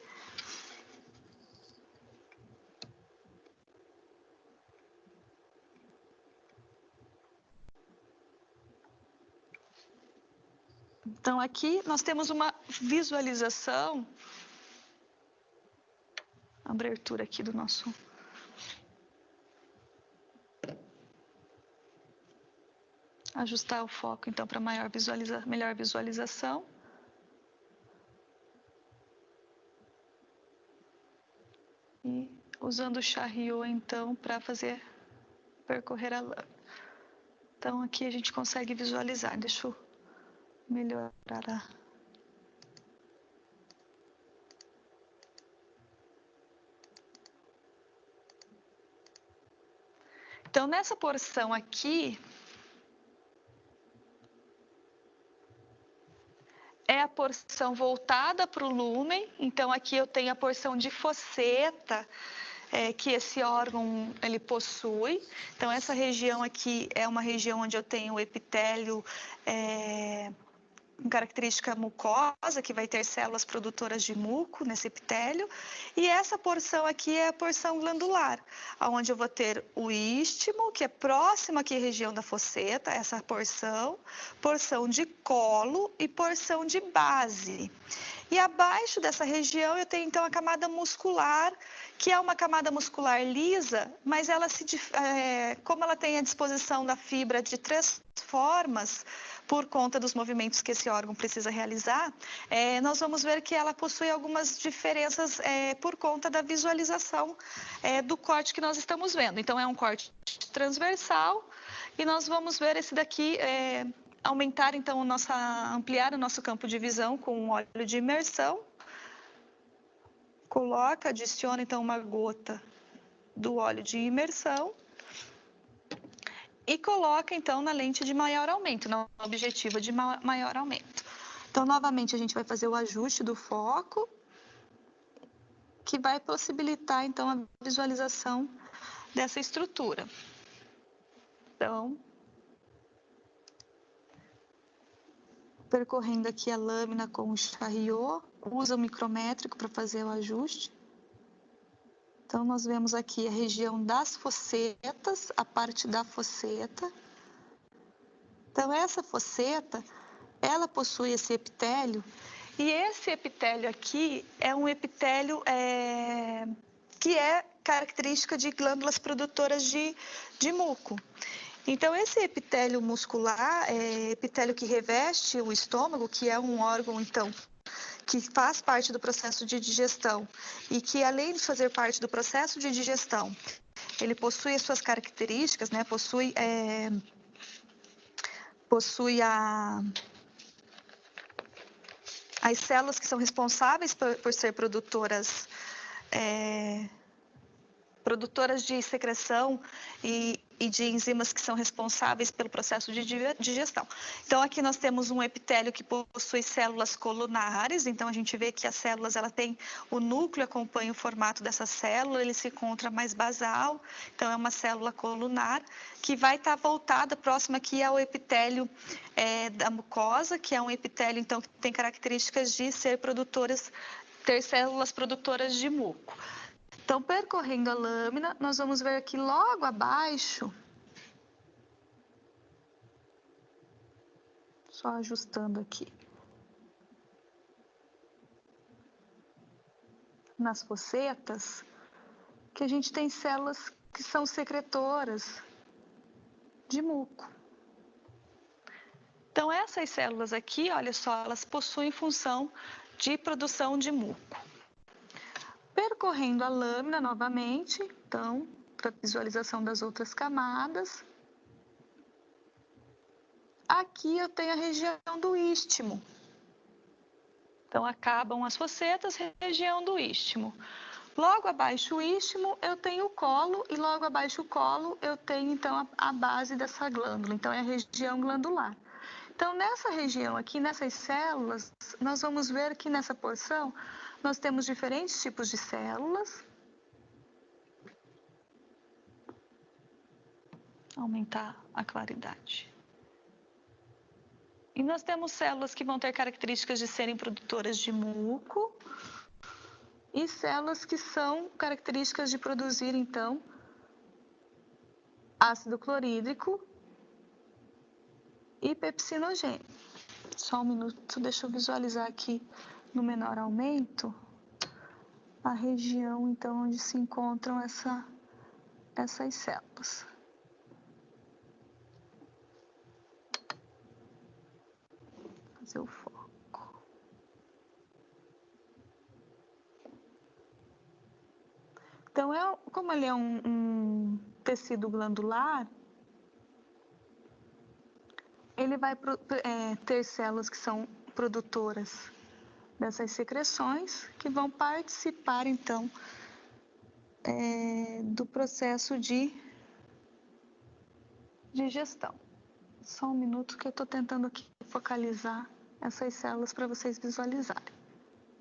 Então, aqui nós temos uma visualização, abertura aqui do nosso... Ajustar o foco, então, para melhor visualização. E usando o Charriot, então, para percorrer a lâmina. Então, aqui a gente consegue visualizar. Deixa eu melhorar a... Então, nessa porção aqui, é a porção voltada para o lúmen. Então, aqui eu tenho a porção de fosseta, que esse órgão ele possui. Então, essa região aqui é uma região onde eu tenho o epitélio característica mucosa, que vai ter células produtoras de muco nesse epitélio, e essa porção aqui é a porção glandular, onde eu vou ter o istmo, que é próximo aqui à região da fosseta, essa porção de colo e porção de base. E abaixo dessa região eu tenho então a camada muscular, que é uma camada muscular lisa, mas ela como ela tem a disposição da fibra de 3 formas, por conta dos movimentos que esse órgão precisa realizar, nós vamos ver que ela possui algumas diferenças por conta da visualização do corte que nós estamos vendo. Então, é um corte transversal e nós vamos ver esse daqui ampliar o nosso campo de visão com um óleo de imersão. Adiciona então uma gota do óleo de imersão e coloca então na lente de maior aumento, na objetiva de maior aumento. Então, novamente, a gente vai fazer o ajuste do foco, que vai possibilitar então a visualização dessa estrutura. Então, percorrendo aqui a lâmina com o charriot, usa o micrométrico para fazer o ajuste. Então, nós vemos aqui a região das fossetas, a parte da fosseta. Então, essa fosseta, ela possui esse epitélio, e esse epitélio aqui é um epitélio que é característica de glândulas produtoras de muco. Então, esse epitélio muscular, epitélio que reveste o estômago, que é um órgão, então, que faz parte do processo de digestão e que, além de fazer parte do processo de digestão, ele possui as suas características, né? Possui as células que são responsáveis por ser produtoras de secreção e de enzimas que são responsáveis pelo processo de digestão. Então, aqui nós temos um epitélio que possui células colunares. Então, a gente vê que as células, ela tem o núcleo, acompanha o formato dessa célula, ele se encontra mais basal. Então, é uma célula colunar que vai estar voltada, próxima aqui ao epitélio da mucosa, que é um epitélio, então, que tem características de ter células produtoras de muco. Então, percorrendo a lâmina, nós vamos ver aqui logo abaixo, só ajustando aqui, nas fossetas, que a gente tem células que são secretoras de muco. Então, essas células aqui, olha só, elas possuem função de produção de muco. Percorrendo a lâmina novamente, então, para visualização das outras camadas. Aqui eu tenho a região do istmo. Então, acabam as fossetas, região do istmo. Logo abaixo do istmo, eu tenho o colo, e logo abaixo do colo, eu tenho, então, a base dessa glândula. Então, é a região glandular. Então, nessa região aqui, nessas células, nós vamos ver que nessa porção, nós temos diferentes tipos de células. Aumentar a claridade. E nós temos células que vão ter características de serem produtoras de muco e células que são características de produzir, então, ácido clorídrico e pepsinogênio. Só um minuto, deixa eu visualizar aqui no menor aumento a região, então, onde se encontram essas células. Fazer o foco. Então, como ele é um tecido glandular, ele vai ter células que são produtoras dessas secreções, que vão participar, então, do processo de digestão. Só um minuto que eu estou tentando aqui focalizar essas células para vocês visualizarem.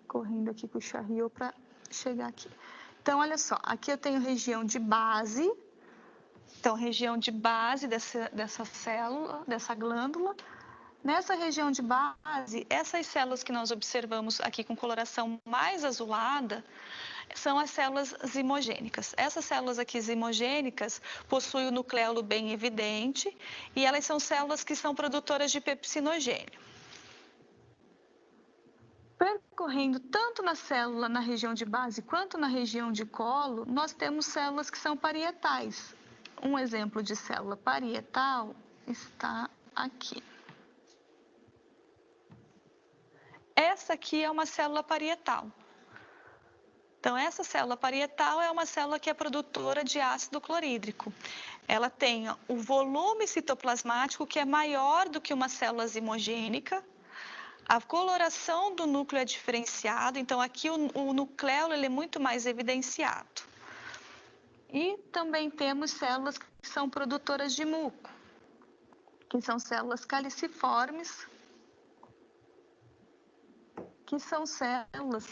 Correndo aqui com o charriot para chegar aqui. Então, olha só, aqui eu tenho região de base. Então, região de base dessa célula, dessa glândula. Nessa região de base, essas células que nós observamos aqui com coloração mais azulada, são as células zimogênicas. Essas células aqui zimogênicas possuem o nucleolo bem evidente e elas são células que são produtoras de pepsinogênio. Percorrendo tanto na célula na região de base quanto na região de colo, nós temos células que são parietais. Um exemplo de célula parietal está aqui. Essa aqui é uma célula parietal. Então, essa célula parietal é uma célula que é produtora de ácido clorídrico. Ela tem o volume citoplasmático que é maior do que uma célula zimogênica. A coloração do núcleo é diferenciado, então aqui o nucleolo ele é muito mais evidenciado. E também temos células que são produtoras de muco, que são células caliciformes, que são células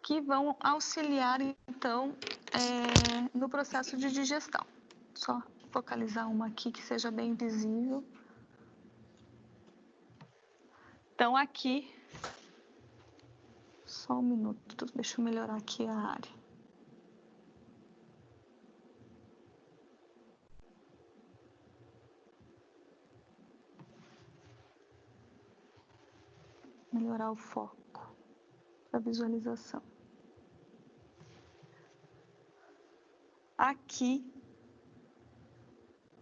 que vão auxiliar, então, no processo de digestão. Só focalizar uma aqui que seja bem visível. Então, aqui, só um minuto, deixa eu melhorar aqui a área. Melhorar o foco para visualização. Aqui,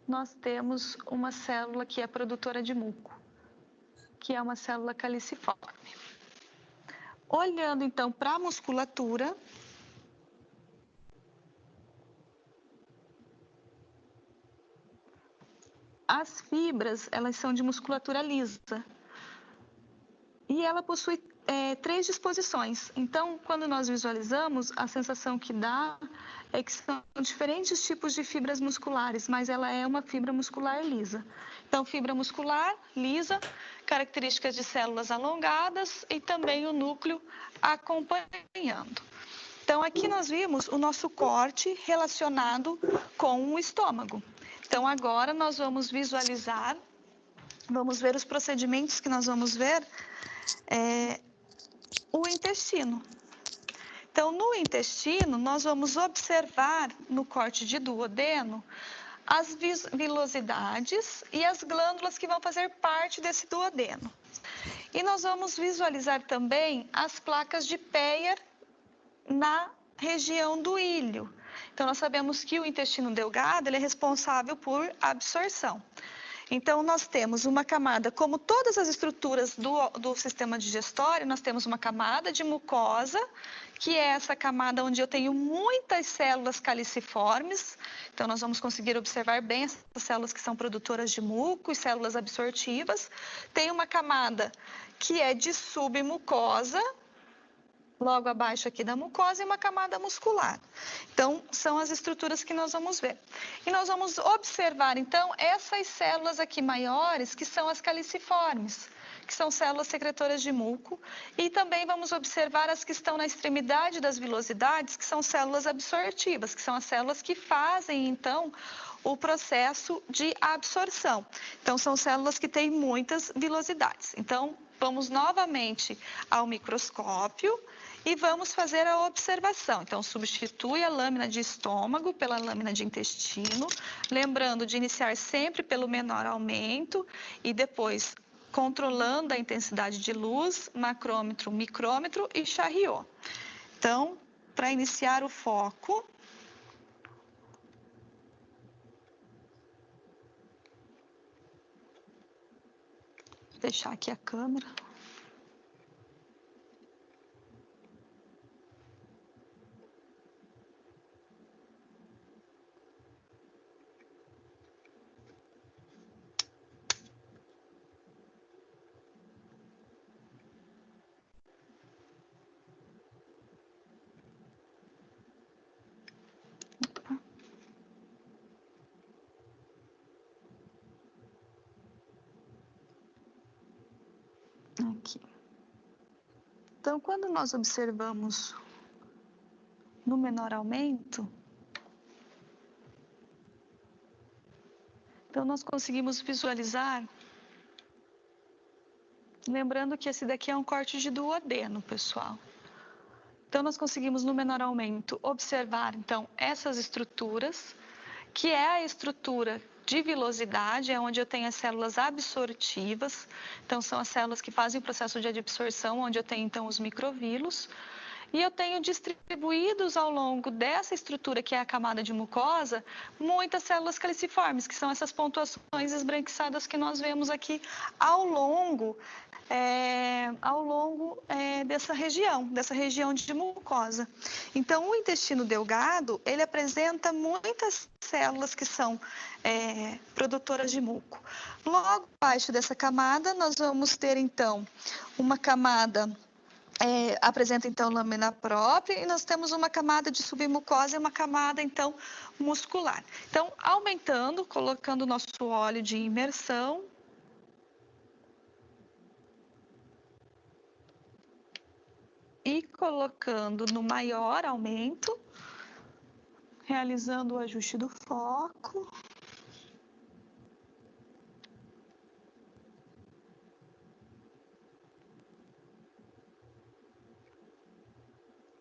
nós temos uma célula que é produtora de muco, que é uma célula caliciforme. Olhando, então, para a musculatura, as fibras, elas são de musculatura lisa. E ela possui 3 disposições. Então, quando nós visualizamos, a sensação que dá é que são diferentes tipos de fibras musculares, mas ela é uma fibra muscular lisa. Então, fibra muscular lisa, características de células alongadas e também o núcleo acompanhando. Então, aqui nós vimos o nosso corte relacionado com o estômago. Então, agora nós vamos visualizar, vamos ver os procedimentos que nós vamos ver o intestino. Então, no intestino, nós vamos observar no corte de duodeno as vilosidades e as glândulas que vão fazer parte desse duodeno. E nós vamos visualizar também as placas de Peyer na região do ilho. Então, nós sabemos que o intestino delgado ele é responsável por absorção. Então, nós temos uma camada, como todas as estruturas do sistema digestório, nós temos uma camada de mucosa, que é essa camada onde eu tenho muitas células caliciformes. Então, nós vamos conseguir observar bem essas células que são produtoras de muco e células absortivas. Tem uma camada que é de submucosa, logo abaixo aqui da mucosa, e uma camada muscular. Então, são as estruturas que nós vamos ver. E nós vamos observar, então, essas células aqui maiores, que são as caliciformes, que são células secretoras de muco, e também vamos observar as que estão na extremidade das vilosidades, que são células absortivas, que são as células que fazem, então, o processo de absorção. Então, são células que têm muitas vilosidades. Então, vamos novamente ao microscópio e vamos fazer a observação. Então, substitui a lâmina de estômago pela lâmina de intestino, lembrando de iniciar sempre pelo menor aumento e depois controlando a intensidade de luz, macrômetro, micrômetro e Charriot. Então, para iniciar o foco, vou deixar aqui a câmera. Aqui. Então, quando nós observamos no menor aumento, então nós conseguimos visualizar Lembrando que esse daqui é um corte de duodeno, pessoal. Então, nós conseguimos, no menor aumento, observar, então, essas estruturas, que é a estrutura de vilosidade, é onde eu tenho as células absortivas. Então, são as células que fazem o processo de adsorção, onde eu tenho, então, os microvilos. E eu tenho distribuídos ao longo dessa estrutura, que é a camada de mucosa, muitas células caliciformes, que são essas pontuações esbranquiçadas que nós vemos aqui ao longo dessa região de mucosa. Então, o intestino delgado, ele apresenta muitas células que são produtoras de muco. Logo abaixo dessa camada, nós vamos ter, então, uma camada apresenta, então, lâmina própria, e nós temos uma camada de submucosa e uma camada, então, muscular. Então, aumentando, colocando o nosso óleo de imersão. E colocando no maior aumento, realizando o ajuste do foco.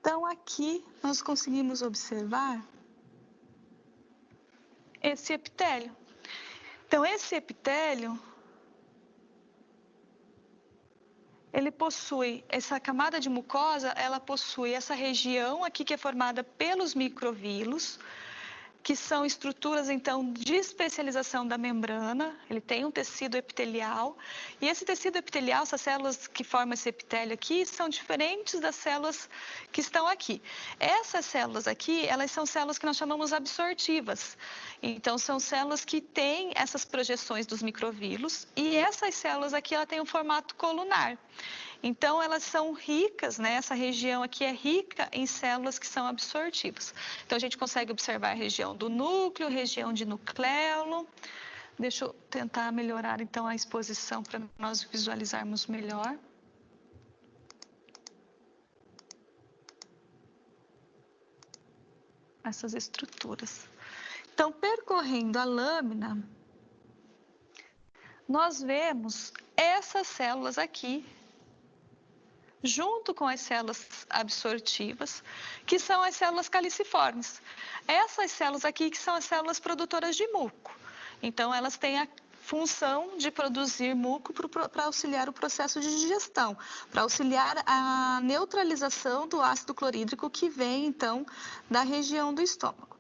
Então, aqui nós conseguimos observar esse epitélio. Então, esse epitélio, ele possui, essa camada de mucosa, ela possui essa região aqui que é formada pelos microvilos, que são estruturas, então, de especialização da membrana. Ele tem um tecido epitelial, e esse tecido epitelial, essas células que formam esse epitélio aqui, são diferentes das células que estão aqui. Essas células aqui, elas são células que nós chamamos absortivas. Então, são células que têm essas projeções dos microvilos, e essas células aqui, ela tem um formato colunar. Então, elas são ricas, né? Essa região aqui é rica em células que são absortivas. Então, a gente consegue observar a região do núcleo, região de nucleolo. Deixa eu tentar melhorar, então, a exposição para nós visualizarmos melhor. Essas estruturas. Então, percorrendo a lâmina, nós vemos essas células aqui, junto com as células absortivas, que são as células caliciformes. Essas células aqui que são as células produtoras de muco. Então, elas têm a função de produzir muco para auxiliar o processo de digestão, para auxiliar a neutralização do ácido clorídrico que vem, então, da região do estômago.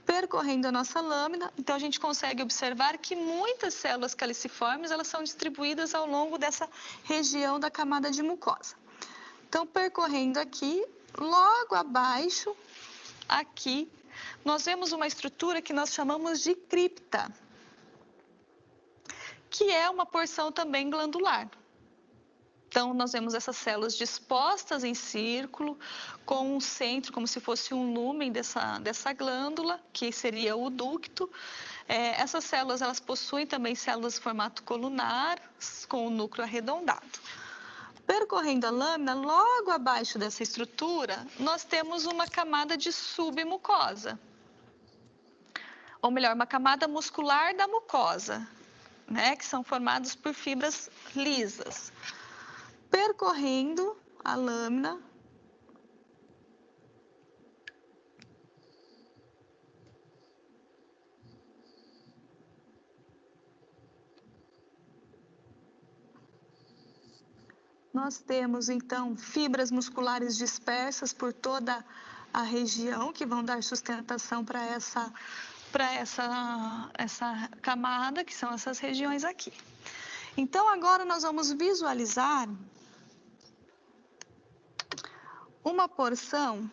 Percorrendo a nossa lâmina, então a gente consegue observar que muitas células caliciformes, elas são distribuídas ao longo dessa região da camada de mucosa. Então, percorrendo aqui, logo abaixo, aqui, nós vemos uma estrutura que nós chamamos de cripta, que é uma porção também glandular. Então, nós vemos essas células dispostas em círculo, com um centro, como se fosse um lúmen dessa glândula, que seria o ducto. Essas células, elas possuem também células de formato colunar, com o núcleo arredondado. Percorrendo a lâmina, logo abaixo dessa estrutura, nós temos uma camada de submucosa. Ou melhor, uma camada muscular da mucosa, né, que são formados por fibras lisas. Percorrendo a lâmina, nós temos, então, fibras musculares dispersas por toda a região, que vão dar sustentação para essa camada, que são essas regiões aqui. Então, agora nós vamos visualizar uma porção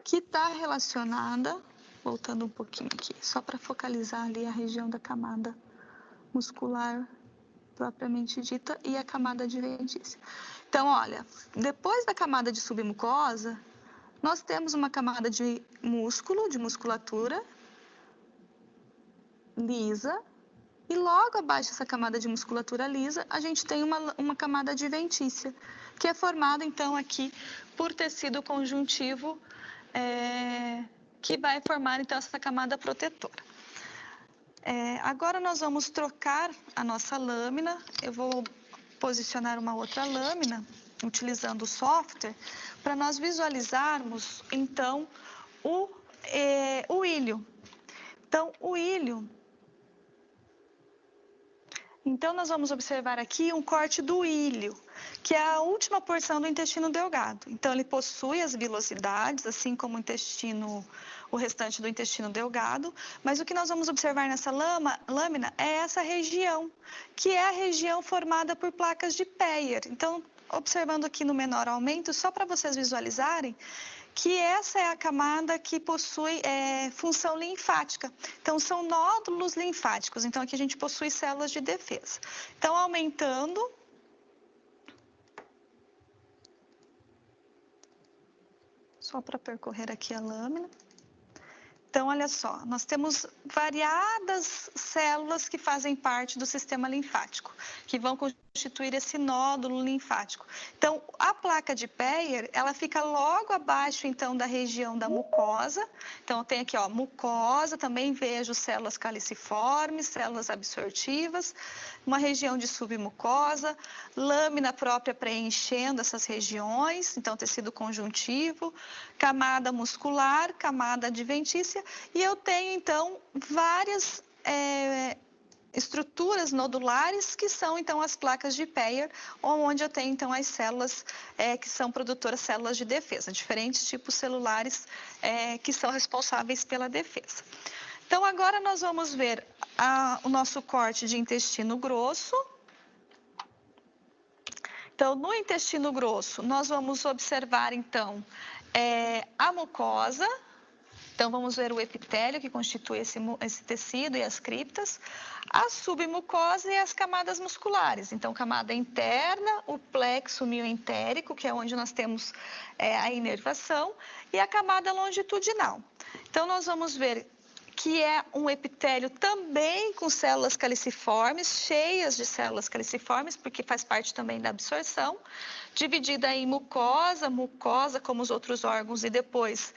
que está relacionada, voltando um pouquinho aqui, só para focalizar ali a região da camada muscular propriamente dita e a camada adventícia. Então, olha, depois da camada de submucosa, nós temos uma camada de músculo, de musculatura lisa, e logo abaixo dessa camada de musculatura lisa, a gente tem uma camada adventícia, que é formada, então, aqui por tecido conjuntivo, que vai formar, então, essa camada protetora. Agora nós vamos trocar a nossa lâmina. Eu vou posicionar uma outra lâmina, utilizando o software, para nós visualizarmos, então, o ilho. Então, o ilho... Então, nós vamos observar aqui um corte do ilho, que é a última porção do intestino delgado. Então, ele possui as vilosidades, assim como o restante do intestino delgado, mas o que nós vamos observar nessa lâmina é essa região, que é a região formada por placas de Peyer. Então, observando aqui no menor aumento, só para vocês visualizarem, que essa é a camada que possui função linfática. Então, são nódulos linfáticos. Então, aqui a gente possui células de defesa. Então, aumentando. Só para percorrer aqui a lâmina. Então, olha só, nós temos variadas células que fazem parte do sistema linfático, que vão constituir esse nódulo linfático. Então, a placa de Peyer, ela fica logo abaixo, então, da região da mucosa. Então, tem aqui, ó, mucosa, também vejo células caliciformes, células absortivas, uma região de submucosa, lâmina própria preenchendo essas regiões, então, tecido conjuntivo, camada muscular, camada adventícia, e eu tenho, então, várias estruturas nodulares, que são, então, as placas de Peyer, onde eu tenho, então, as células que são produtoras células de defesa, diferentes tipos celulares que são responsáveis pela defesa. Então, agora nós vamos ver o nosso corte de intestino grosso. Então, no intestino grosso, nós vamos observar, então, a mucosa. Então, vamos ver o epitélio, que constitui esse tecido e as criptas, a submucosa e as camadas musculares. Então, camada interna, o plexo mioentérico, que é onde nós temos a inervação, e a camada longitudinal. Então, nós vamos ver que é um epitélio também com células caliciformes, cheias de células caliciformes, porque faz parte também da absorção, dividida em mucosa como os outros órgãos, e depois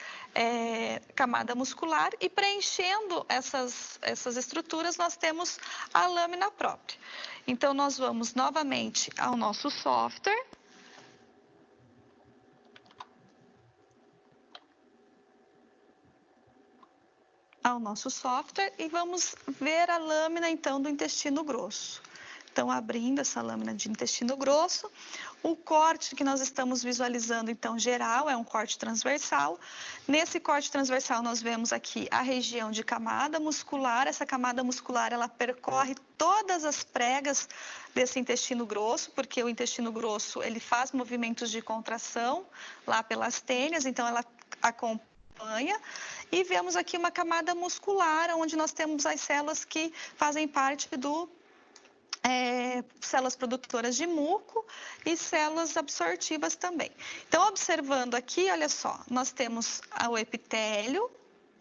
camada muscular, e preenchendo essas estruturas nós temos a lâmina própria. Então, nós vamos novamente ao nosso software. E vamos ver a lâmina, então, do intestino grosso. Então, abrindo essa lâmina de intestino grosso, o corte que nós estamos visualizando, então, geral, é um corte transversal. Nesse corte transversal, nós vemos aqui a região de camada muscular. Essa camada muscular, ela percorre todas as pregas desse intestino grosso, porque o intestino grosso, ele faz movimentos de contração lá pelas tênias, então, ela acompanha. E vemos aqui uma camada muscular, onde nós temos as células que fazem parte células produtoras de muco e células absortivas também. Então, observando aqui, olha só, nós temos o epitélio.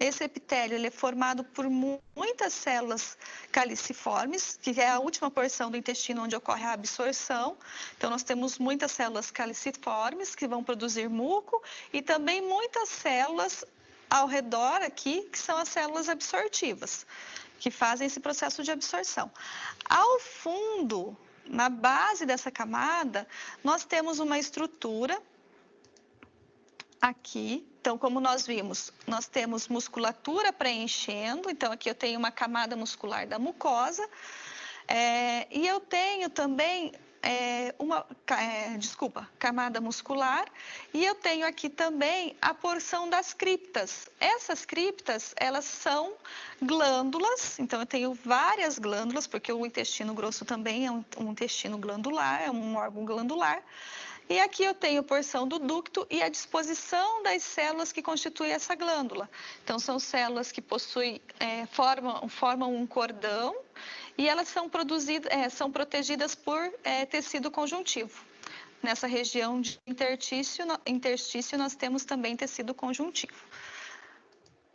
Esse epitélio ele é formado por muitas células caliciformes, que é a última porção do intestino onde ocorre a absorção. Então, nós temos muitas células caliciformes que vão produzir muco e também muitas células ao redor aqui, que são as células absortivas, que fazem esse processo de absorção. Ao fundo, na base dessa camada, nós temos uma estrutura aqui. Então, como nós vimos, nós temos musculatura preenchendo. Então, aqui eu tenho uma camada muscular da mucosa. E eu tenho também camada muscular, e eu tenho aqui também a porção das criptas. Essas criptas, elas são glândulas, então eu tenho várias glândulas, porque o intestino grosso também é um intestino glandular, é um órgão glandular. E aqui eu tenho porção do ducto e a disposição das células que constituem essa glândula. Então, são células que formam um cordão, e elas são protegidas por tecido conjuntivo. Nessa região de interstício, nós temos também tecido conjuntivo.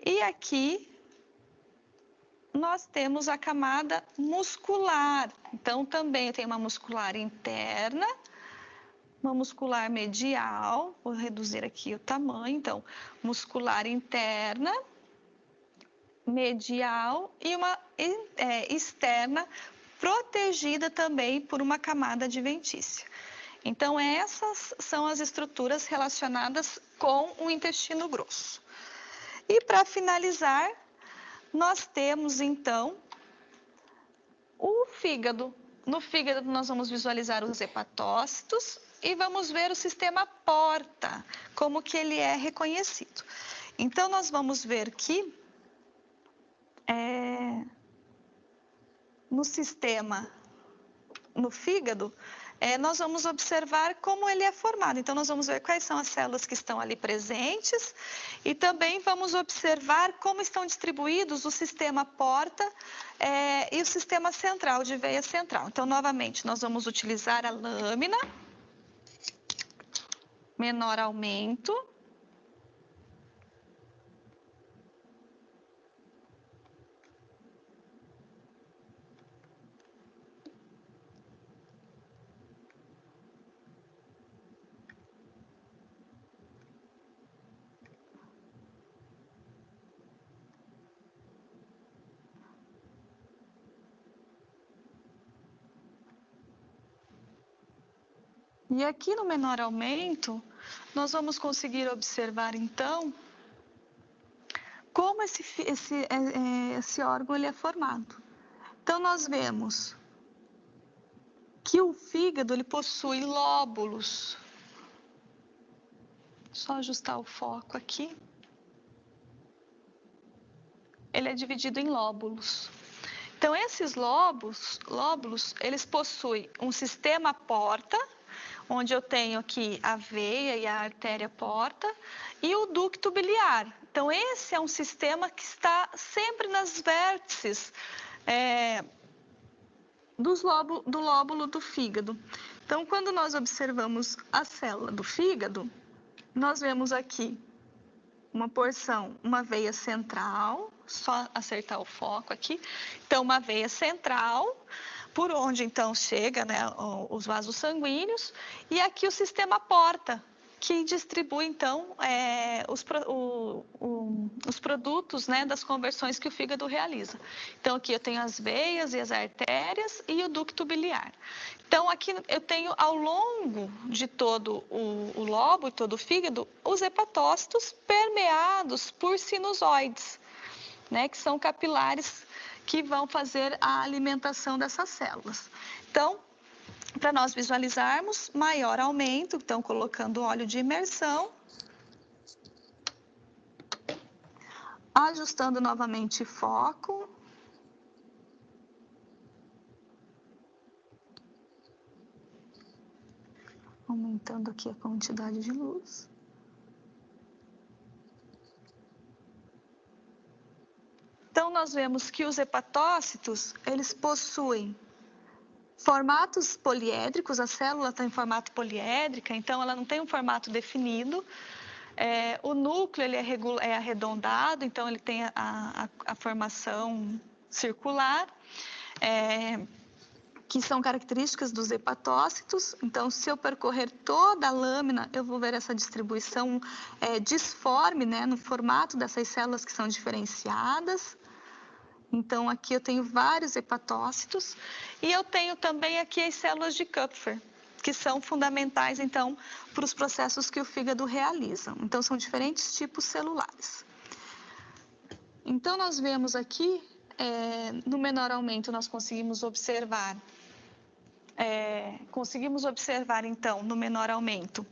E aqui nós temos a camada muscular. Então, também eu tenho uma muscular interna, uma muscular medial, vou reduzir aqui o tamanho. Então, muscular interna, medial e uma externa, protegida também por uma camada adventícia. Então, essas são as estruturas relacionadas com o intestino grosso. E para finalizar, nós temos então o fígado. No fígado, nós vamos visualizar os hepatócitos e vamos ver o sistema porta, como que ele é reconhecido. Então, nós vamos ver que no fígado, nós vamos observar como ele é formado. Então, nós vamos ver quais são as células que estão ali presentes e também vamos observar como estão distribuídos o sistema porta e o sistema central, de veia central. Então, novamente, nós vamos utilizar a lâmina, menor aumento. E aqui no menor aumento, nós vamos conseguir observar, então, como esse órgão ele é formado. Então, nós vemos que o fígado ele possui lóbulos. Só ajustar o foco aqui. Ele é dividido em lóbulos. Então, esses lóbulos, eles possuem um sistema porta, onde eu tenho aqui a veia e a artéria porta, e o ducto biliar. Então, esse é um sistema que está sempre nas vértices do lóbulo do fígado. Então, quando nós observamos a célula do fígado, nós vemos aqui uma porção, uma veia central, só acertar o foco aqui. Então, uma veia central, por onde então chega, né, os vasos sanguíneos, e aqui o sistema porta, que distribui então os produtos, né, das conversões que o fígado realiza. Então, aqui eu tenho as veias e as artérias e o ducto biliar. Então, aqui eu tenho ao longo de todo o lobo e todo o fígado, os hepatócitos permeados por sinusoides, né, que são capilares que vão fazer a alimentação dessas células. Então, para nós visualizarmos maior aumento, então colocando óleo de imersão, ajustando novamente foco, aumentando aqui a quantidade de luz. Então, nós vemos que os hepatócitos, eles possuem formatos poliédricos, a célula está em formato poliédrica, então ela não tem um formato definido. O núcleo ele é arredondado, então ele tem a formação circular, que são características dos hepatócitos. Então, se eu percorrer toda a lâmina, eu vou ver essa distribuição disforme, né, no formato dessas células que são diferenciadas. Então, aqui eu tenho vários hepatócitos e eu tenho também aqui as células de Kupffer, que são fundamentais, então, para os processos que o fígado realiza. Então, são diferentes tipos celulares. Então, nós vemos aqui, no menor aumento, nós conseguimos observar, então, no menor aumento,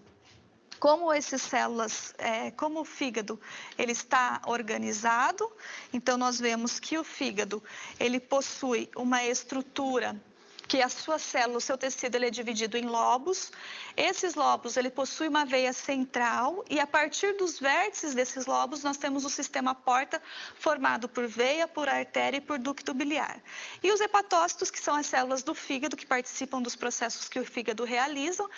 como essas células, como o fígado, ele está organizado. Então, nós vemos que o fígado, ele possui uma estrutura que a sua célula, o seu tecido, ele é dividido em lobos. Esses lobos, ele possui uma veia central e a partir dos vértices desses lobos, nós temos o sistema porta formado por veia, por artéria e por ducto biliar. E os hepatócitos, que são as células do fígado, que participam dos processos que o fígado realiza,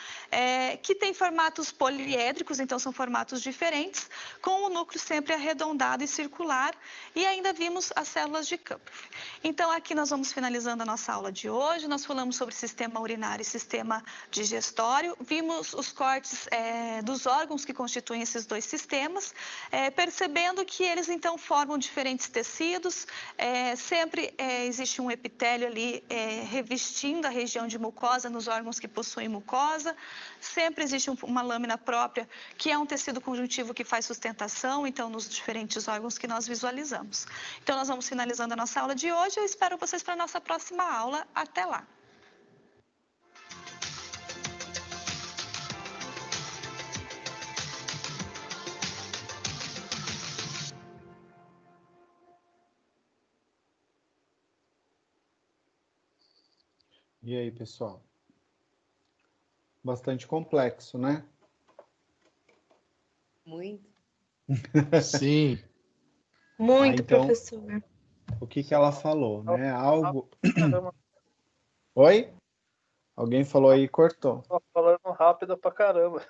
que têm formatos poliédricos, então são formatos diferentes, com o núcleo sempre arredondado e circular. E ainda vimos as células de Kupffer. Então, aqui nós vamos finalizando a nossa aula de hoje. Nós nós falamos sobre sistema urinário e sistema digestório, vimos os cortes dos órgãos que constituem esses dois sistemas, percebendo que eles então formam diferentes tecidos, sempre existe um epitélio ali revestindo a região de mucosa nos órgãos que possuem mucosa, sempre existe uma lâmina própria, que é um tecido conjuntivo que faz sustentação, então, nos diferentes órgãos que nós visualizamos. Então, nós vamos finalizando a nossa aula de hoje, eu espero vocês para a nossa próxima aula. Até lá! E aí, pessoal? Bastante complexo, né? Muito. Sim. Muito, então, professor. o que ela falou, né? Algo... Oi? Alguém falou aí e cortou. Tô falando rápido pra caramba.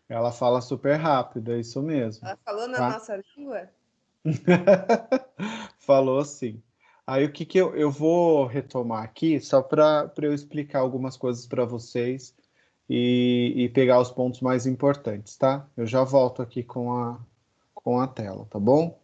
Ela fala super rápido, é isso mesmo. Ela falou na tá? nossa língua? Falou sim. Aí o que eu vou retomar aqui, só para eu explicar algumas coisas para vocês e pegar os pontos mais importantes, tá? Eu já volto aqui com a tela, tá bom?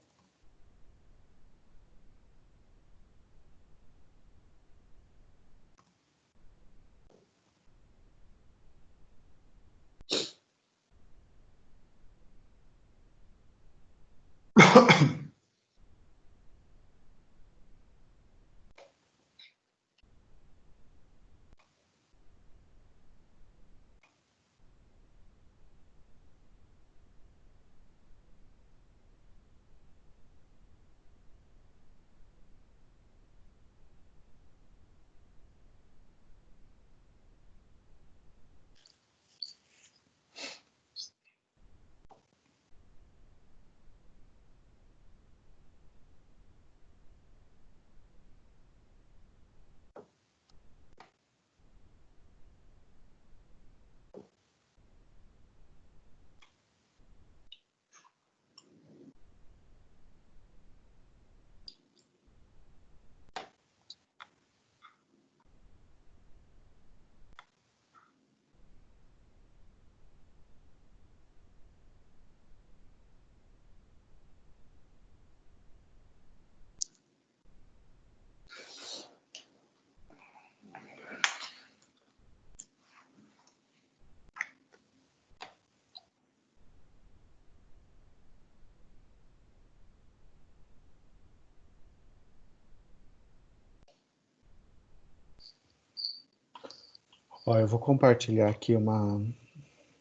Ó, eu vou compartilhar aqui uma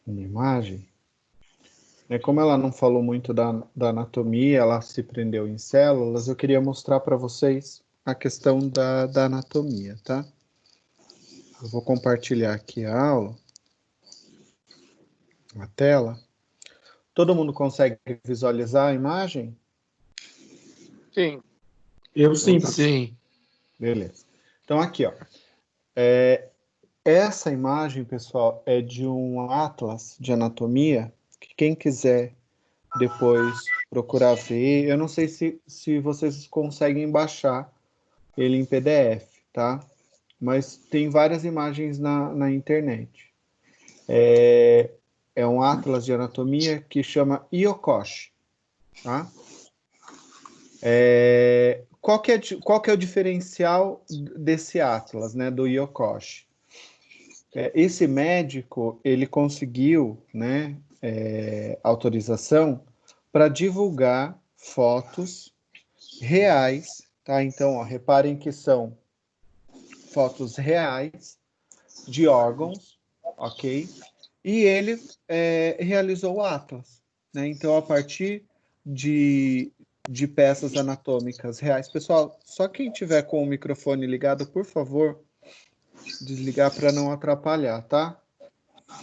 imagem. Como ela não falou muito da anatomia, ela se prendeu em células, eu queria mostrar para vocês a questão da anatomia, tá? Eu vou compartilhar aqui a aula, a tela. Todo mundo consegue visualizar a imagem? Sim. Eu sim. Sim. Beleza. Então, aqui, ó. Essa imagem, pessoal, é de um atlas de anatomia, que quem quiser depois procurar ver, eu não sei se vocês conseguem baixar ele em PDF, tá? Mas tem várias imagens na internet. É um atlas de anatomia que chama Iokoshi, tá? Qual que é o diferencial desse atlas, né, do Iokoshi? Esse médico, ele conseguiu, né, autorização para divulgar fotos reais, tá? Então, ó, reparem que são fotos reais de órgãos, ok? E ele realizou o atlas, né? Então, a partir de peças anatômicas reais. Pessoal, só quem tiver com o microfone ligado, por favor, desligar para não atrapalhar, tá?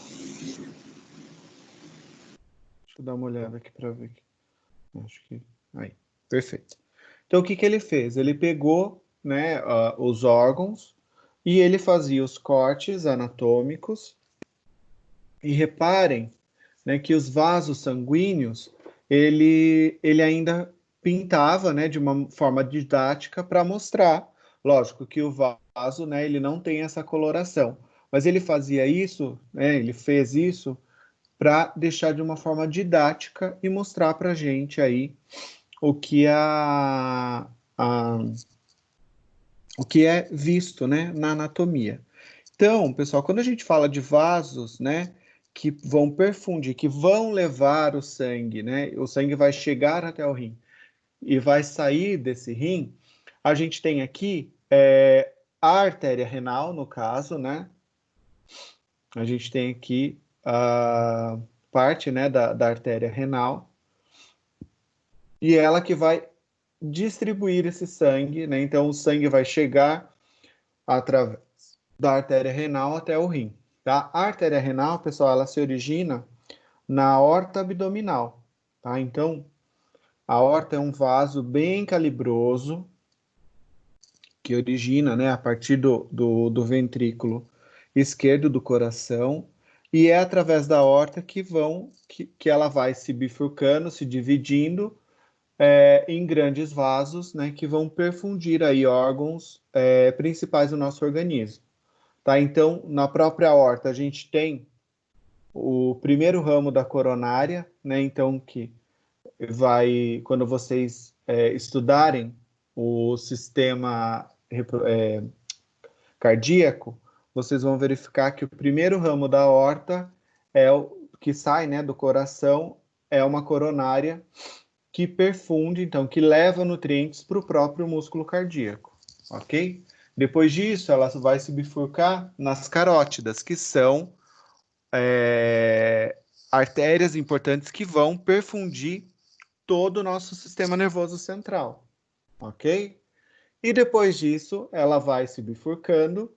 Deixa eu dar uma olhada aqui para ver. Acho que... Aí, perfeito. Então, o que ele fez? Ele pegou, né, os órgãos e ele fazia os cortes anatômicos. E reparem, né, que os vasos sanguíneos, ele ainda pintava, né, de uma forma didática para mostrar Lógico que o vaso, né, ele não tem essa coloração, mas ele fazia isso, né, ele fez isso para deixar de uma forma didática e mostrar para a gente aí o que o que é visto, né, na anatomia. Então, pessoal, quando a gente fala de vasos, né, que vão perfundir, que vão levar o sangue, né, o sangue vai chegar até o rim e vai sair desse rim, a gente tem aqui a artéria renal, no caso, né, a gente tem aqui a parte, né, da artéria renal, e ela que vai distribuir esse sangue, né, então o sangue vai chegar através da artéria renal até o rim, tá? A artéria renal, pessoal, ela se origina na aorta abdominal, tá? Então, a aorta é um vaso bem calibroso que origina, né, a partir do ventrículo esquerdo do coração e é através da aorta que ela vai se bifurcando, se dividindo em grandes vasos, né, que vão perfundir aí órgãos principais do nosso organismo. Tá? Então, na própria aorta, a gente tem o primeiro ramo da coronária, né? Então, que vai, quando vocês estudarem o sistema cardíaco, vocês vão verificar que o primeiro ramo da aorta é o que sai, né, do coração, é uma coronária que perfunde, então, que leva nutrientes para o próprio músculo cardíaco, ok? Depois disso, ela vai se bifurcar nas carótidas, que são artérias importantes que vão perfundir todo o nosso sistema nervoso central, ok? E depois disso, ela vai se bifurcando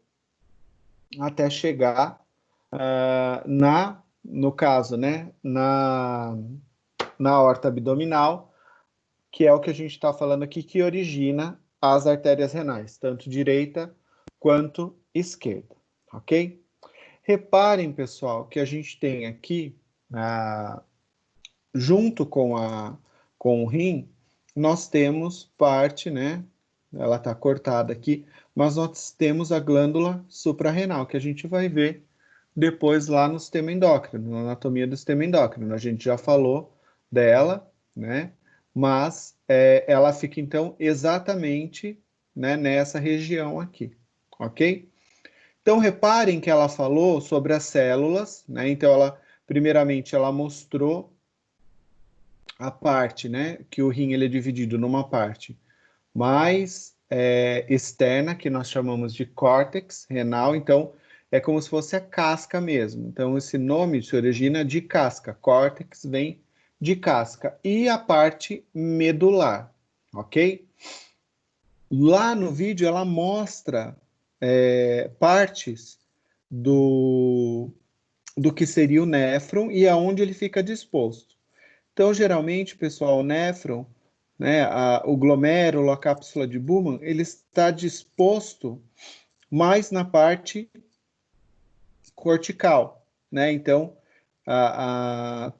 até chegar no caso, né, na aorta abdominal, que é o que a gente está falando aqui, que origina as artérias renais, tanto direita quanto esquerda, ok? Reparem, pessoal, que a gente tem aqui, junto com o rim, nós temos parte, né? Ela está cortada aqui, mas nós temos a glândula suprarrenal, que a gente vai ver depois lá no sistema endócrino, na anatomia do sistema endócrino. A gente já falou dela, né? Mas ela fica, então, exatamente, né, nessa região aqui, ok? Então, reparem que ela falou sobre as células, né? Então, primeiramente, ela mostrou a parte, né, que o rim ele é dividido numa parte mais externa, que nós chamamos de córtex renal, então é como se fosse a casca mesmo. Então esse nome se origina de casca, córtex vem de casca, e a parte medular, ok? Lá no vídeo ela mostra partes do que seria o néfron e aonde ele fica disposto. Então, geralmente, pessoal, o néfron, né, o glomérulo, a cápsula de Bowman, ele está disposto mais na parte cortical, né? Então,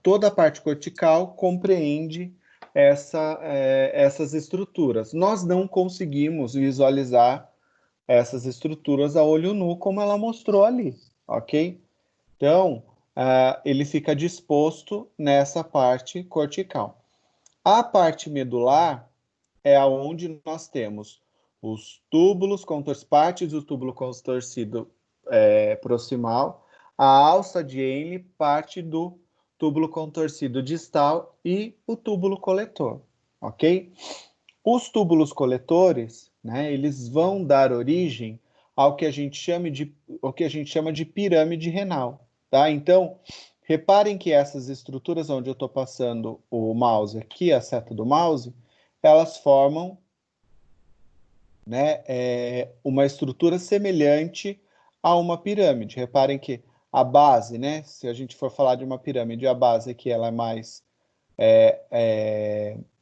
toda a parte cortical compreende essas estruturas. Nós não conseguimos visualizar essas estruturas a olho nu, como ela mostrou ali, ok? Então, ele fica disposto nessa parte cortical. A parte medular é aonde nós temos os túbulos contorcidos, partes do túbulo contorcido proximal, a alça de Henle, parte do túbulo contorcido distal e o túbulo coletor, ok? Os túbulos coletores, né, eles vão dar origem ao que a gente chama de pirâmide renal, tá? Então, reparem que essas estruturas onde eu estou passando o mouse aqui, a seta do mouse, elas formam, né, uma estrutura semelhante a uma pirâmide. Reparem que a base, né, se a gente for falar de uma pirâmide, a base aqui ela é mais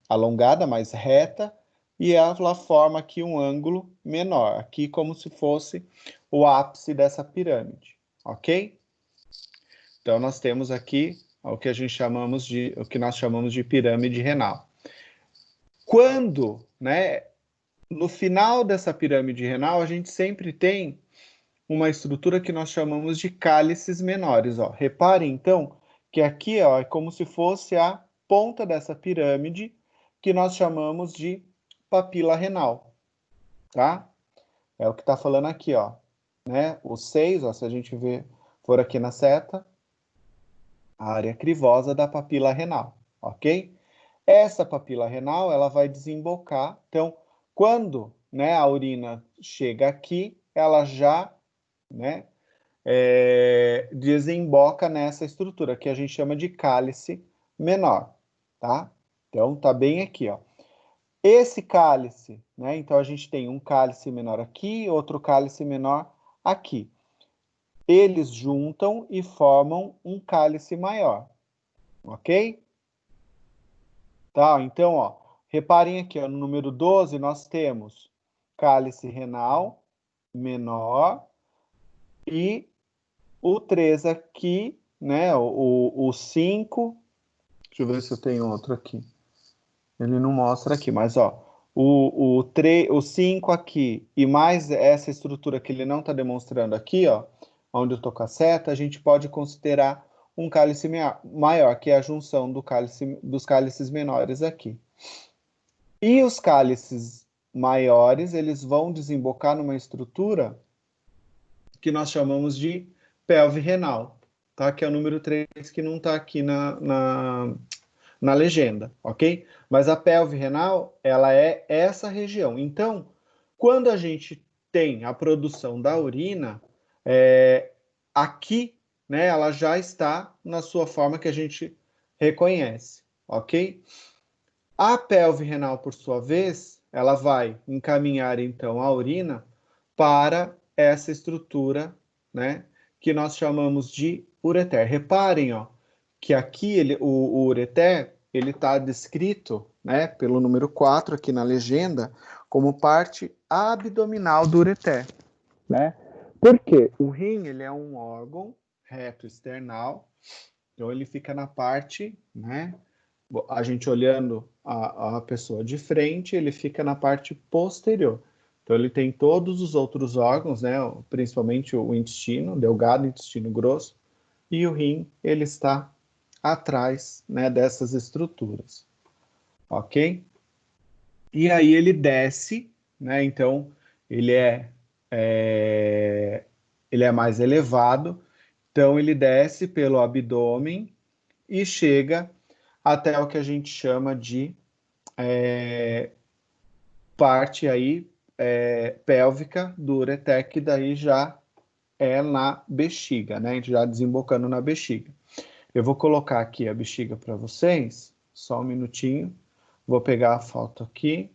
alongada, mais reta, e ela forma aqui um ângulo menor, aqui como se fosse o ápice dessa pirâmide, ok? Então, nós temos aqui o que nós chamamos de pirâmide renal. Quando, né, no final dessa pirâmide renal, a gente sempre tem uma estrutura que nós chamamos de cálices menores. Ó. Reparem, então, que aqui ó, é como se fosse a ponta dessa pirâmide, que nós chamamos de papila renal. Tá? É o que está falando aqui, ó. Né? O 6, ó, se a gente for aqui na seta, a área crivosa da papila renal, ok? Essa papila renal, ela vai desembocar. Então, quando, né, a urina chega aqui, ela já, né, desemboca nessa estrutura que a gente chama de cálice menor, tá? Então, tá bem aqui, ó. Esse cálice, né? Então a gente tem um cálice menor aqui, outro cálice menor aqui. Eles juntam e formam um cálice maior, ok? Tá, então, ó, reparem aqui, ó, no número 12 nós temos cálice renal menor e o 3 aqui, né, o 5, deixa eu ver se eu tenho outro aqui. Ele não mostra aqui, mas, ó, o 5 aqui e mais essa estrutura que ele não está demonstrando aqui, ó, onde eu estou com a seta, a gente pode considerar um cálice maior, que é a junção dos cálices menores aqui. E os cálices maiores, eles vão desembocar numa estrutura que nós chamamos de pelve renal, tá? Que é o número 3 que não está aqui na legenda, ok? Mas a pelve renal, ela é essa região. Então, quando a gente tem a produção da urina, aqui, né, ela já está na sua forma que a gente reconhece, ok? A pelve renal, por sua vez, ela vai encaminhar, então, a urina para essa estrutura, né, que nós chamamos de ureter. Reparem, ó, que aqui o ureter, ele está descrito, né, pelo número 4 aqui na legenda, como parte abdominal do ureter, né? Por quê? O rim, ele é um órgão reto external, então ele fica na parte, né, a gente olhando a pessoa de frente, ele fica na parte posterior. Então, ele tem todos os outros órgãos, né, principalmente o intestino delgado, intestino grosso, e o rim, ele está atrás, né, dessas estruturas, ok? E aí ele desce, né, então ele é mais elevado, então ele desce pelo abdômen e chega até o que a gente chama de parte aí pélvica do ureter, que daí já é na bexiga, né? Já desembocando na bexiga. Eu vou colocar aqui a bexiga para vocês, só um minutinho. Vou pegar a foto aqui.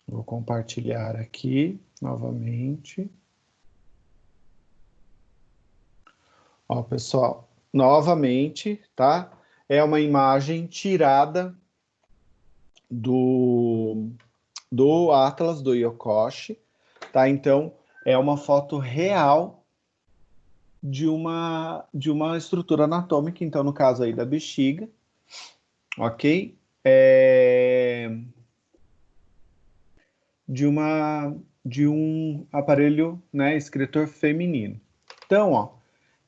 Vou compartilhar aqui novamente. Ó, pessoal, novamente, tá? É uma imagem tirada do Atlas do Yokoshi, tá? Então, é uma foto real de uma estrutura anatômica, então, no caso aí da bexiga, ok? De um aparelho, né, excretor feminino. Então, ó,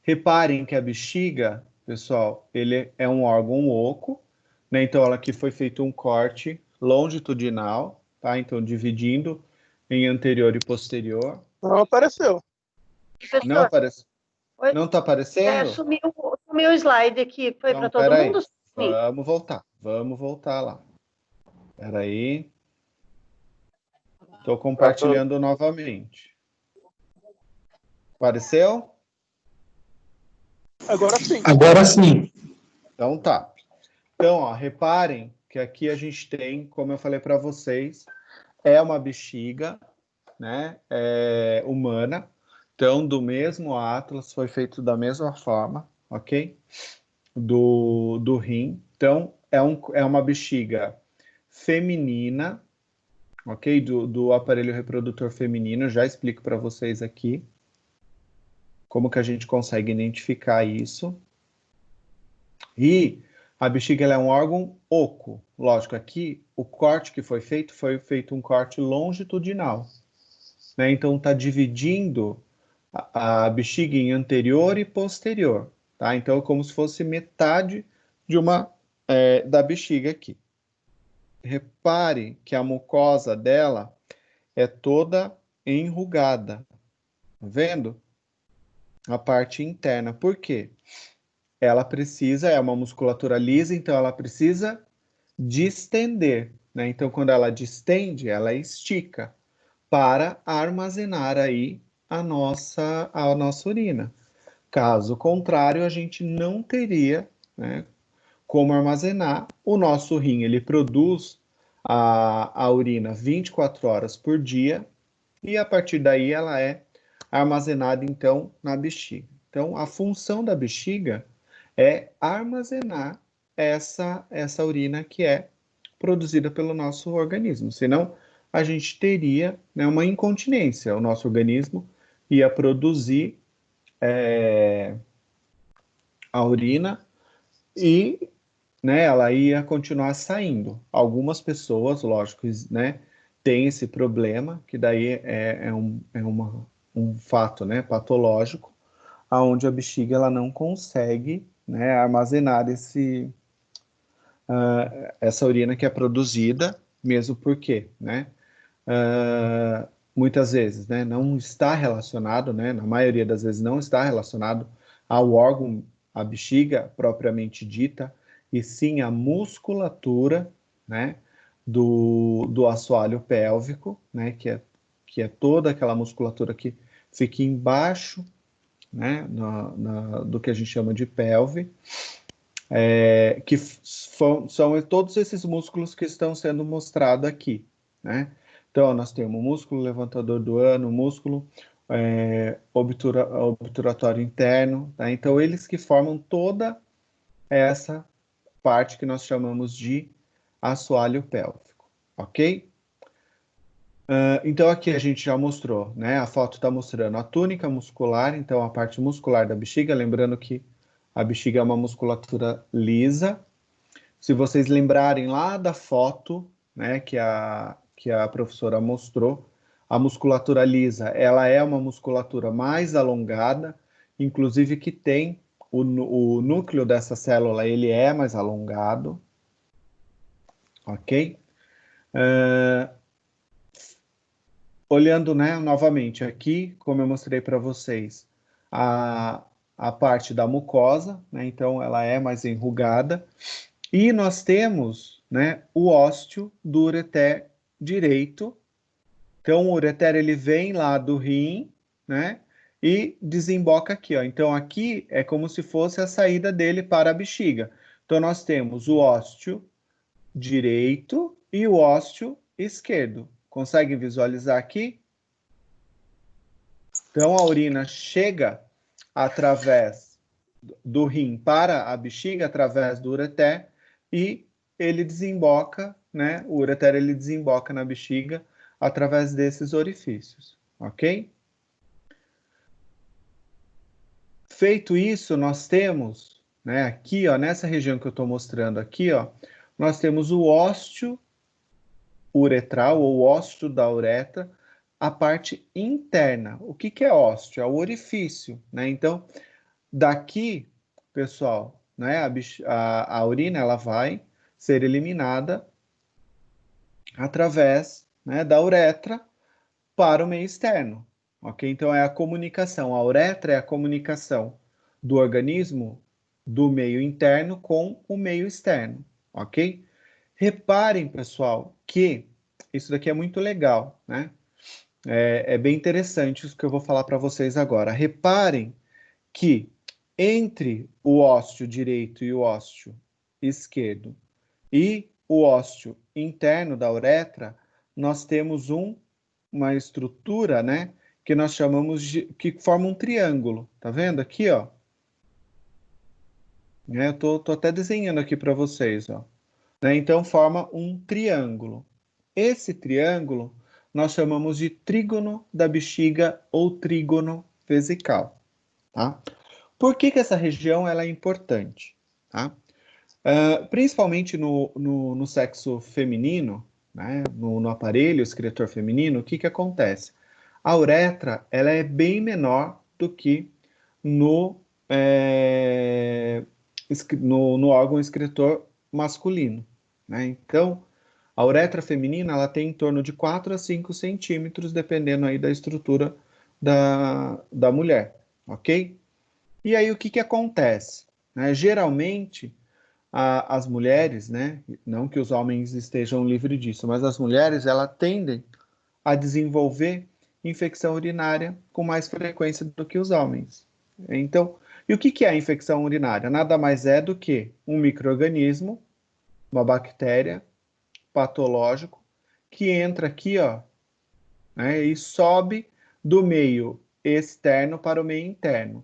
reparem que a bexiga, pessoal, ele é um órgão oco, né? Então, ela aqui foi feito um corte longitudinal, tá? Então, dividindo em anterior e posterior. Não apareceu. Não Professor, aparece? oi, Não está aparecendo? sumiu o slide aqui. Foi para Então, todo peraí. mundo? Sim. Vamos voltar lá. Peraí. Estou compartilhando novamente. Apareceu? Agora sim. Agora sim. Então tá. Então, ó, reparem que aqui a gente tem, como eu falei para vocês, é uma bexiga, né, humana. Então, do mesmo Atlas, foi feito da mesma forma, ok? Do rim. Então, é uma bexiga feminina, ok? Do aparelho reprodutor feminino. Já explico para vocês aqui como que a gente consegue identificar isso. E a bexiga ela é um órgão oco. Lógico, aqui o corte que foi feito um corte longitudinal, né? Então está dividindo a bexiga em anterior e posterior, tá? Então é como se fosse metade de da bexiga aqui. Repare que a mucosa dela é toda enrugada, tá vendo? A parte interna. Por quê? Ela precisa, é uma musculatura lisa, então ela precisa distender, né? Então, quando ela distende, ela estica para armazenar aí a nossa urina. Caso contrário, a gente não teria, né, como armazenar. O nosso rim, ele produz a urina 24 horas por dia e a partir daí ela é armazenada, então, na bexiga. Então, a função da bexiga é armazenar essa urina que é produzida pelo nosso organismo. Senão, a gente teria, né, uma incontinência. O nosso organismo ia produzir a urina e, né, ela ia continuar saindo. Algumas pessoas, lógico, né, têm esse problema, que daí um fato, né, patológico, aonde a bexiga ela não consegue, né, armazenar essa urina que é produzida, mesmo porque, né, muitas vezes, né, não está relacionado, né, na maioria das vezes não está relacionado ao órgão, a bexiga propriamente dita, e sim a musculatura, né, do assoalho pélvico, né, que é toda aquela musculatura que fica embaixo, né, do que a gente chama de pelve, que são todos esses músculos que estão sendo mostrados aqui, né? Então, nós temos o músculo levantador do ano, o músculo obturatório interno, tá? Então, eles que formam toda essa parte que nós chamamos de assoalho pélvico, ok? Então, aqui a gente já mostrou, né? A foto está mostrando a túnica muscular, então a parte muscular da bexiga, lembrando que a bexiga é uma musculatura lisa. Se vocês lembrarem lá da foto, né, que a professora mostrou, a musculatura lisa, ela é uma musculatura mais alongada, inclusive que tem o núcleo dessa célula, ele é mais alongado, ok? Olhando, né, novamente aqui, como eu mostrei para vocês, a parte da mucosa, né, então ela é mais enrugada, e nós temos, né, o ósteo do ureter direito. Então, o ureter ele vem lá do rim, né, e desemboca aqui, ó. Então, aqui é como se fosse a saída dele para a bexiga. Então, nós temos o ósteo direito e o ósteo esquerdo. Conseguem visualizar aqui? Então, a urina chega através do rim para a bexiga, através do ureter, e ele desemboca, né? O ureter ele desemboca na bexiga através desses orifícios, ok? Feito isso, nós temos, né, aqui, ó, nessa região que eu estou mostrando aqui, ó, nós temos o ósteo uretral ou ósteo da uretra, a parte interna. O que é ósteo? É o orifício, né? Então, daqui, pessoal, né, a urina ela vai ser eliminada através, né, da uretra para o meio externo, ok? Então, é a comunicação. A uretra é a comunicação do organismo do meio interno com o meio externo, ok? Reparem, pessoal, que isso daqui é muito legal, né? É bem interessante isso que eu vou falar para vocês agora. Reparem que entre o ósteo direito e o ósteo esquerdo e o ósseo interno da uretra, nós temos uma estrutura, né, que nós chamamos de, que forma um triângulo. Tá vendo aqui, ó? Eu tô até desenhando aqui para vocês, ó. Né? Então, forma um triângulo. Esse triângulo nós chamamos de trígono da bexiga ou trígono vesical. Tá? Por que essa região ela é importante? Tá? Principalmente no sexo feminino, né? no aparelho excretor feminino, o que acontece? A uretra ela é bem menor do que no, no órgão excretor masculino. Né? Então, a uretra feminina ela tem em torno de 4 a 5 centímetros, dependendo aí da estrutura da mulher, ok? E aí o que acontece? Né? Geralmente, as mulheres, né, não que os homens estejam livres disso, mas as mulheres elas tendem a desenvolver infecção urinária com mais frequência do que os homens. Então, e o que é a infecção urinária? Nada mais é do que um micro-organismo, uma bactéria, patológico, que entra aqui, ó, né, e sobe do meio externo para o meio interno.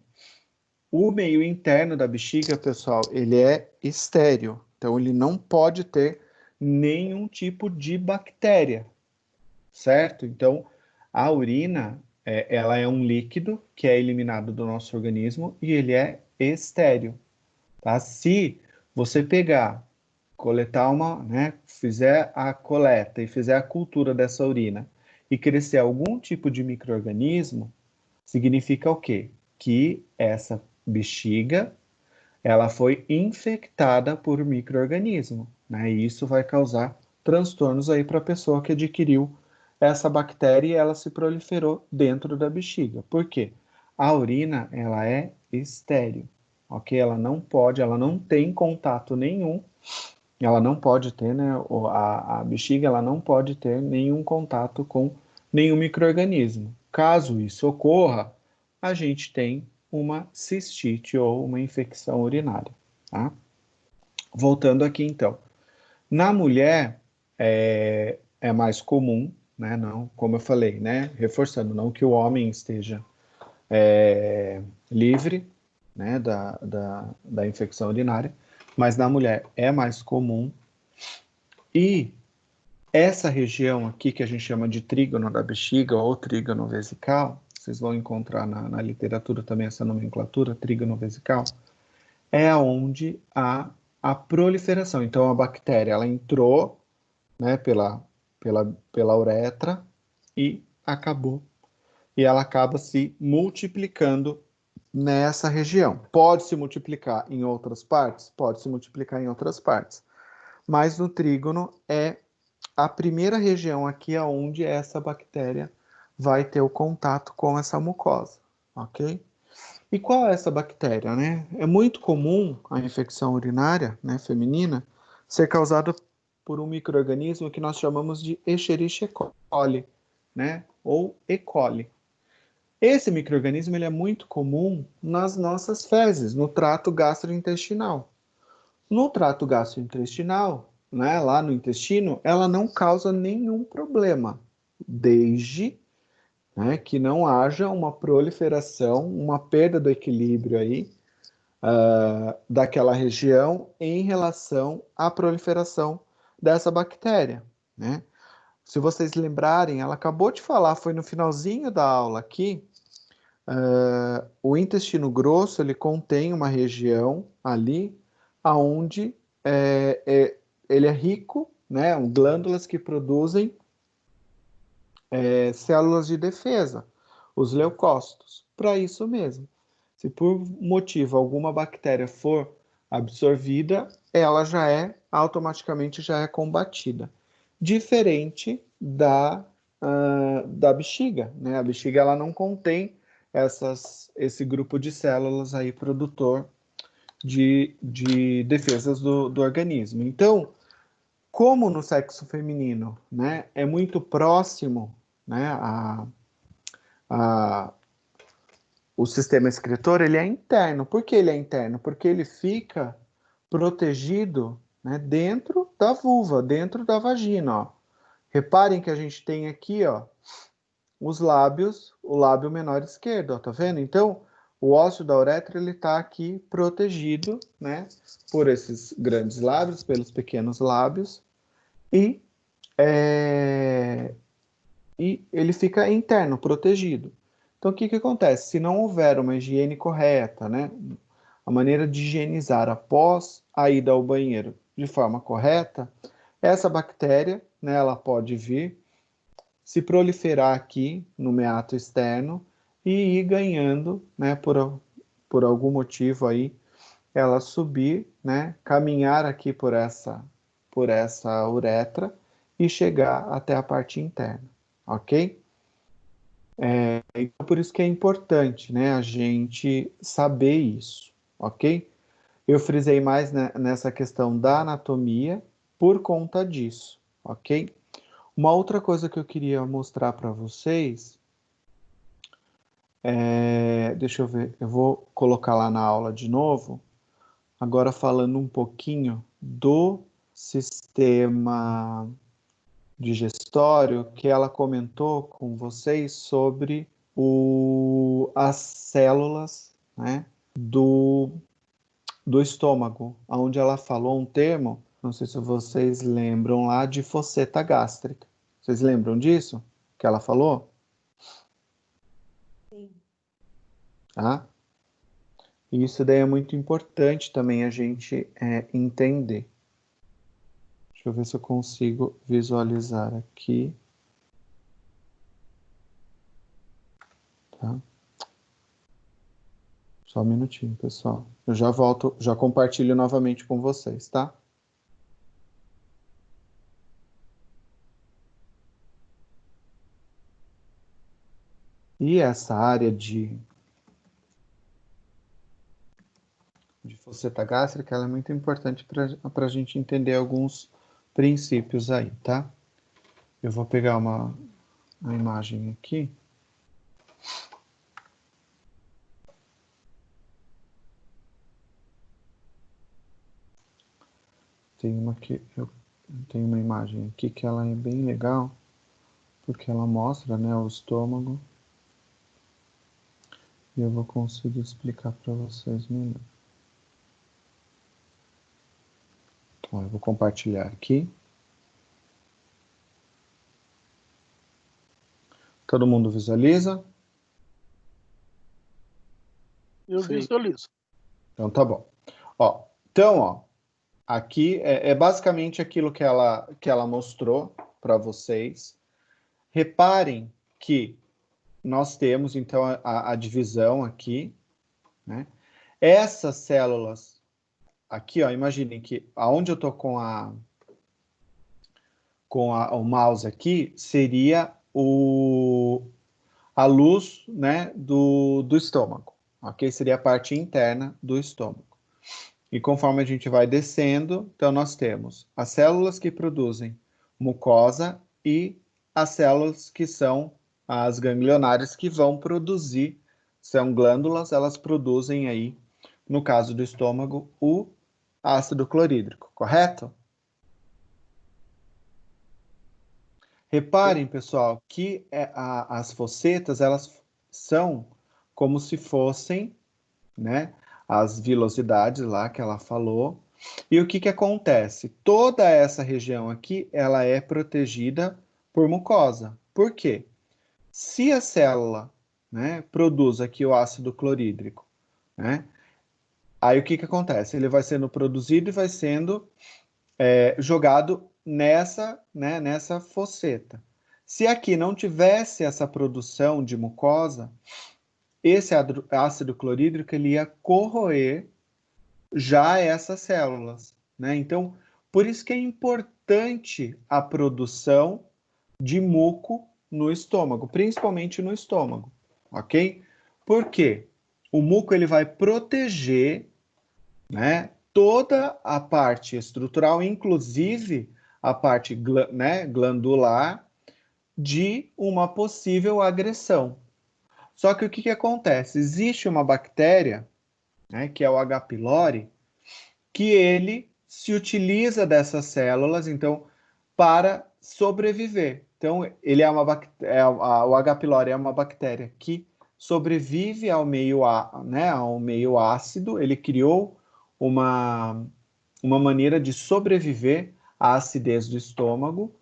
O meio interno da bexiga, pessoal, ele é estéril, então ele não pode ter nenhum tipo de bactéria, certo? Então, a urina, ela é um líquido que é eliminado do nosso organismo e ele é estéril, tá? Se você pegar, coletar né, fizer a coleta e fizer a cultura dessa urina e crescer algum tipo de micro-organismo, significa o quê? Que essa bexiga, ela foi infectada por micro-organismo, né? E isso vai causar transtornos aí para a pessoa que adquiriu essa bactéria e ela se proliferou dentro da bexiga. Por quê? A urina, ela é estéril, ok? Ela não tem contato nenhum, ela não pode ter, né? A bexiga, ela não pode ter nenhum contato com nenhum micro-organismo. Caso isso ocorra, a gente tem uma cistite ou uma infecção urinária, tá? Voltando aqui, então. Na mulher, é mais comum, né? Não, como eu falei, né? Reforçando, não que o homem esteja livre, né? Da infecção urinária, mas na mulher é mais comum. E essa região aqui, que a gente chama de trígono da bexiga ou trígono vesical, vocês vão encontrar na literatura também essa nomenclatura, trígono vesical, é onde há a proliferação. Então, a bactéria, ela entrou, né, pela uretra e acabou. E ela acaba se multiplicando nessa região. Pode se multiplicar em outras partes? Pode se multiplicar em outras partes. Mas no trígono é a primeira região aqui onde essa bactéria vai ter o contato com essa mucosa, ok? E qual é essa bactéria, né? É muito comum a infecção urinária, né, feminina, ser causada por um micro-organismo que nós chamamos de Escherichia coli, né? Ou E. coli. Esse micro-organismo ele é muito comum nas nossas fezes, no trato gastrointestinal. No trato gastrointestinal, né, lá no intestino, ela não causa nenhum problema, desde, né, que não haja uma proliferação, uma perda do equilíbrio aí, daquela região em relação à proliferação dessa bactéria, né? Se vocês lembrarem, ela acabou de falar, foi no finalzinho da aula aqui, o intestino grosso, ele contém uma região ali, aonde ele é rico, né, glândulas que produzem células de defesa, os leucócitos, para isso mesmo. Se por motivo alguma bactéria for absorvida, ela automaticamente já é combatida. Diferente da bexiga, né? A bexiga ela não contém esse grupo de células aí produtor de defesas do organismo. Então, como no sexo feminino, né, é muito próximo, né, o sistema excretor, ele é interno. Por que ele é interno? Porque ele fica protegido, né, dentro da vulva, dentro da vagina, ó. Reparem que a gente tem aqui, ó, os lábios, o lábio menor esquerdo, ó, tá vendo? Então, o ósseo da uretra, ele tá aqui protegido, né, por esses grandes lábios, pelos pequenos lábios, e ele fica interno, protegido. Então, o que que acontece? Se não houver uma higiene correta, né, a maneira de higienizar após a ida ao banheiro de forma correta, essa bactéria, né, ela pode vir se proliferar aqui no meato externo e ir ganhando, né, por algum motivo aí, ela subir, né, caminhar aqui por essa uretra e chegar até a parte interna, ok? Então, por isso que é importante, né, a gente saber isso, ok? Eu frisei mais nessa questão da anatomia por conta disso, ok? Uma outra coisa que eu queria mostrar para vocês, deixa eu ver, eu vou colocar lá na aula de novo, agora falando um pouquinho do sistema digestório, que ela comentou com vocês sobre as células, né, do estômago, onde ela falou um termo, não sei se vocês lembram lá, de fosseta gástrica. Vocês lembram disso? Que ela falou? Sim. Tá? Isso daí é muito importante também a gente entender. Deixa eu ver se eu consigo visualizar aqui. Tá? Só um minutinho, pessoal. Eu já volto, já compartilho novamente com vocês, tá? E essa área de fosseta gástrica, ela é muito importante para a gente entender alguns princípios aí, tá? Eu vou pegar uma imagem aqui. Eu tenho uma imagem aqui que ela é bem legal, porque ela mostra, né, o estômago. E eu vou conseguir explicar para vocês melhor. Ó, eu vou compartilhar aqui. Todo mundo visualiza? Eu visualizo. Então tá bom. Ó, então, ó, aqui é basicamente aquilo que ela mostrou para vocês. Reparem que nós temos, então, a divisão aqui, né? Essas células aqui, ó, imaginem que aonde eu tô com o mouse aqui, seria a luz, né, do estômago, ok? Seria a parte interna do estômago. E conforme a gente vai descendo, então nós temos as células que produzem mucosa e as células que são as ganglionárias que vão produzir, são glândulas, elas produzem aí, no caso do estômago, o ácido clorídrico, correto? Reparem, pessoal, que as fossetas, elas são como se fossem, né, as vilosidades lá que ela falou. E o que que acontece? Toda essa região aqui, ela é protegida por mucosa. Por quê? Se a célula, né, produz aqui o ácido clorídrico, né, aí o que que acontece? Ele vai sendo produzido e vai sendo jogado nessa fosseta. Se aqui não tivesse essa produção de mucosa, esse ácido clorídrico ele ia corroer já essas células, né? Então, por isso que é importante a produção de muco no estômago, principalmente no estômago, ok? Por quê? O muco ele vai proteger, né, toda a parte estrutural, inclusive a parte glandular, de uma possível agressão. Só que o que acontece? Existe uma bactéria, né, que é o H. pylori, que ele se utiliza dessas células, então, para sobreviver. Então, ele é o H. pylori é uma bactéria que sobrevive ao meio, né, ao meio ácido. Ele criou uma maneira de sobreviver à acidez do estômago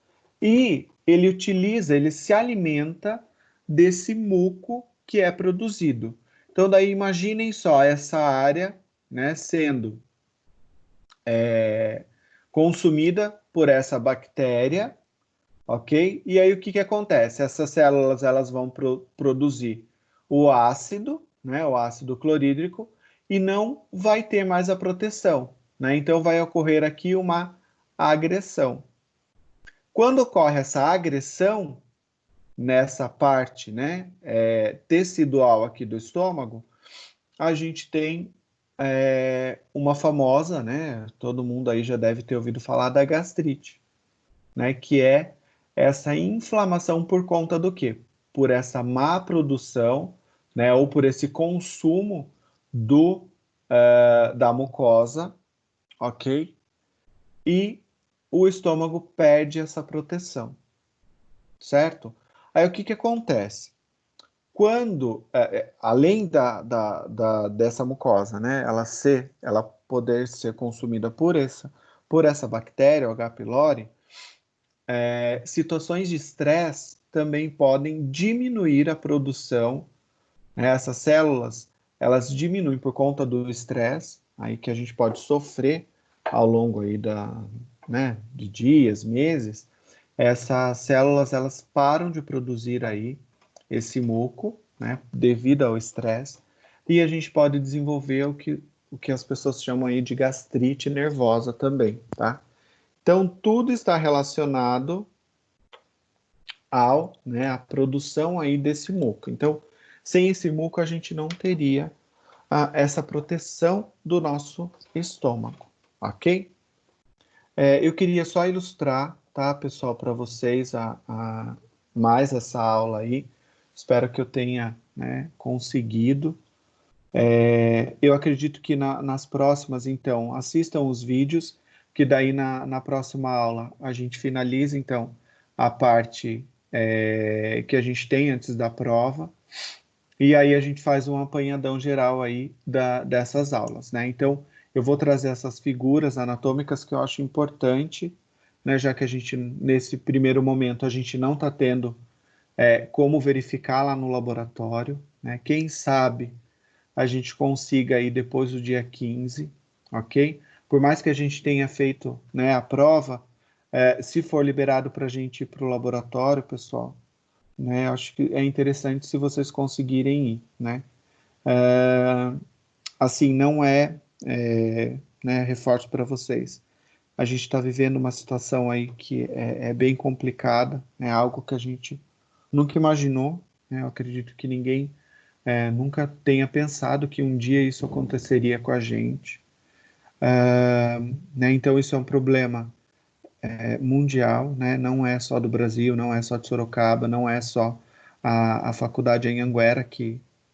e ele se alimenta desse muco que é produzido. Então, daí imaginem só essa área, né, sendo consumida por essa bactéria, ok? E aí o que acontece? Essas células elas vão produzir o ácido, né, o ácido clorídrico, e não vai ter mais a proteção, né? Então vai ocorrer aqui uma agressão. Quando ocorre essa agressão nessa parte, né, tecidual aqui do estômago, a gente tem uma famosa, né, todo mundo aí já deve ter ouvido falar da gastrite, né, que é essa inflamação por conta do quê? Por essa má produção, né, ou por esse consumo da mucosa, ok? E o estômago perde essa proteção, certo? Aí o que acontece? Quando, além dessa mucosa, né, ela poder ser consumida por essa bactéria, o H. pylori, situações de estresse também podem diminuir a produção, né, essas células, elas diminuem por conta do estresse, aí que a gente pode sofrer ao longo aí né, de dias, meses. Essas células, elas param de produzir aí esse muco, né, devido ao estresse, e a gente pode desenvolver o que as pessoas chamam aí de gastrite nervosa também, tá? Então, tudo está relacionado né, à produção aí desse muco. Então, sem esse muco, a gente não teria essa proteção do nosso estômago, ok? Eu queria só ilustrar, tá, pessoal, para vocês mais essa aula aí. Espero que eu tenha, né, conseguido. Eu acredito que nas próximas, então, assistam os vídeos, que daí na próxima aula a gente finaliza, então, a parte que a gente tem antes da prova, e aí a gente faz um apanhadão geral aí dessas aulas, né? Então, eu vou trazer essas figuras anatômicas que eu acho importante, né? Já que a gente, nesse primeiro momento, a gente não está tendo como verificar lá no laboratório, né? Quem sabe a gente consiga aí depois do dia 15, ok? Por mais que a gente tenha feito, né, a prova, se for liberado para a gente ir para o laboratório, pessoal, né, acho que é interessante se vocês conseguirem ir, né? Assim, não né, reforço para vocês. A gente está vivendo uma situação aí que é bem complicada, é algo que a gente nunca imaginou, né? Eu acredito que ninguém nunca tenha pensado que um dia isso aconteceria com a gente. Né? Então, isso é um problema mundial, né? Não é só do Brasil, não é só de Sorocaba, não é só a faculdade em Anguera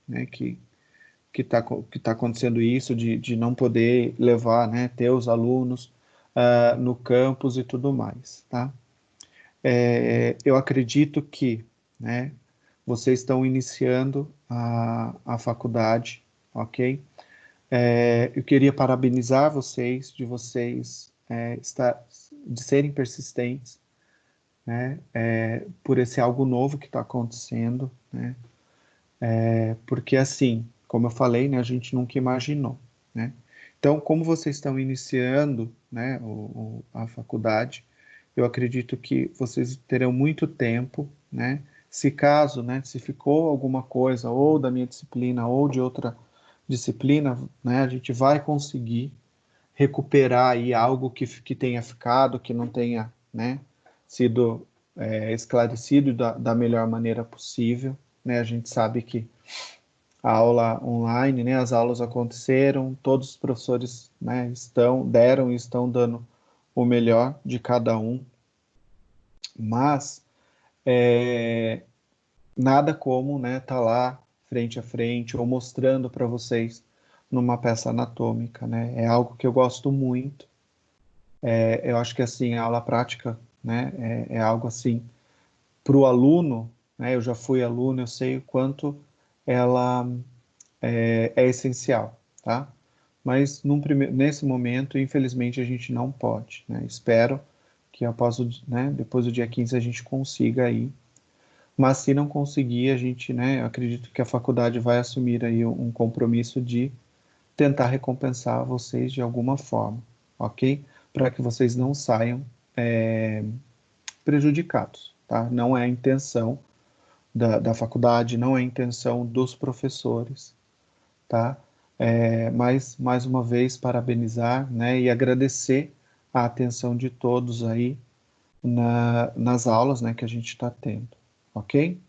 né, que tá acontecendo isso, de não poder levar, né, ter os alunos no campus e tudo mais, tá? Eu acredito que, né, vocês estão iniciando a faculdade, ok? Eu queria parabenizar vocês, de serem persistentes, né, por esse algo novo que está acontecendo, né? Porque assim, como eu falei, né, a gente nunca imaginou, né? Então, como vocês estão iniciando, né, a faculdade, eu acredito que vocês terão muito tempo, né? Se caso, né, se ficou alguma coisa ou da minha disciplina ou de outra disciplina, né, a gente vai conseguir recuperar aí algo que tenha ficado, que não tenha, né, sido esclarecido da melhor maneira possível, né? A gente sabe que a aula online, né, as aulas aconteceram, todos os professores, né, deram e estão dando o melhor de cada um, mas nada como, né, tá lá frente a frente ou mostrando para vocês numa peça anatômica, né? É algo que eu gosto muito, Eu acho que assim, a aula prática, né, é algo assim, para o aluno, né, eu já fui aluno, eu sei o quanto ela é essencial, tá? Mas nesse momento, infelizmente, a gente não pode, né? Espero que depois do dia 15 a gente consiga aí. Mas se não conseguir, a gente, né, eu acredito que a faculdade vai assumir aí um compromisso de tentar recompensar vocês de alguma forma, ok? Para que vocês não saiam prejudicados, tá? Não é a intenção da faculdade, não é a intenção dos professores, tá? Mas, mais uma vez, parabenizar, né, e agradecer a atenção de todos aí nas aulas, né, que a gente está tendo, ok?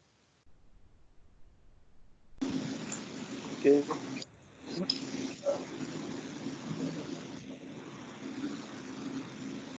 Ok.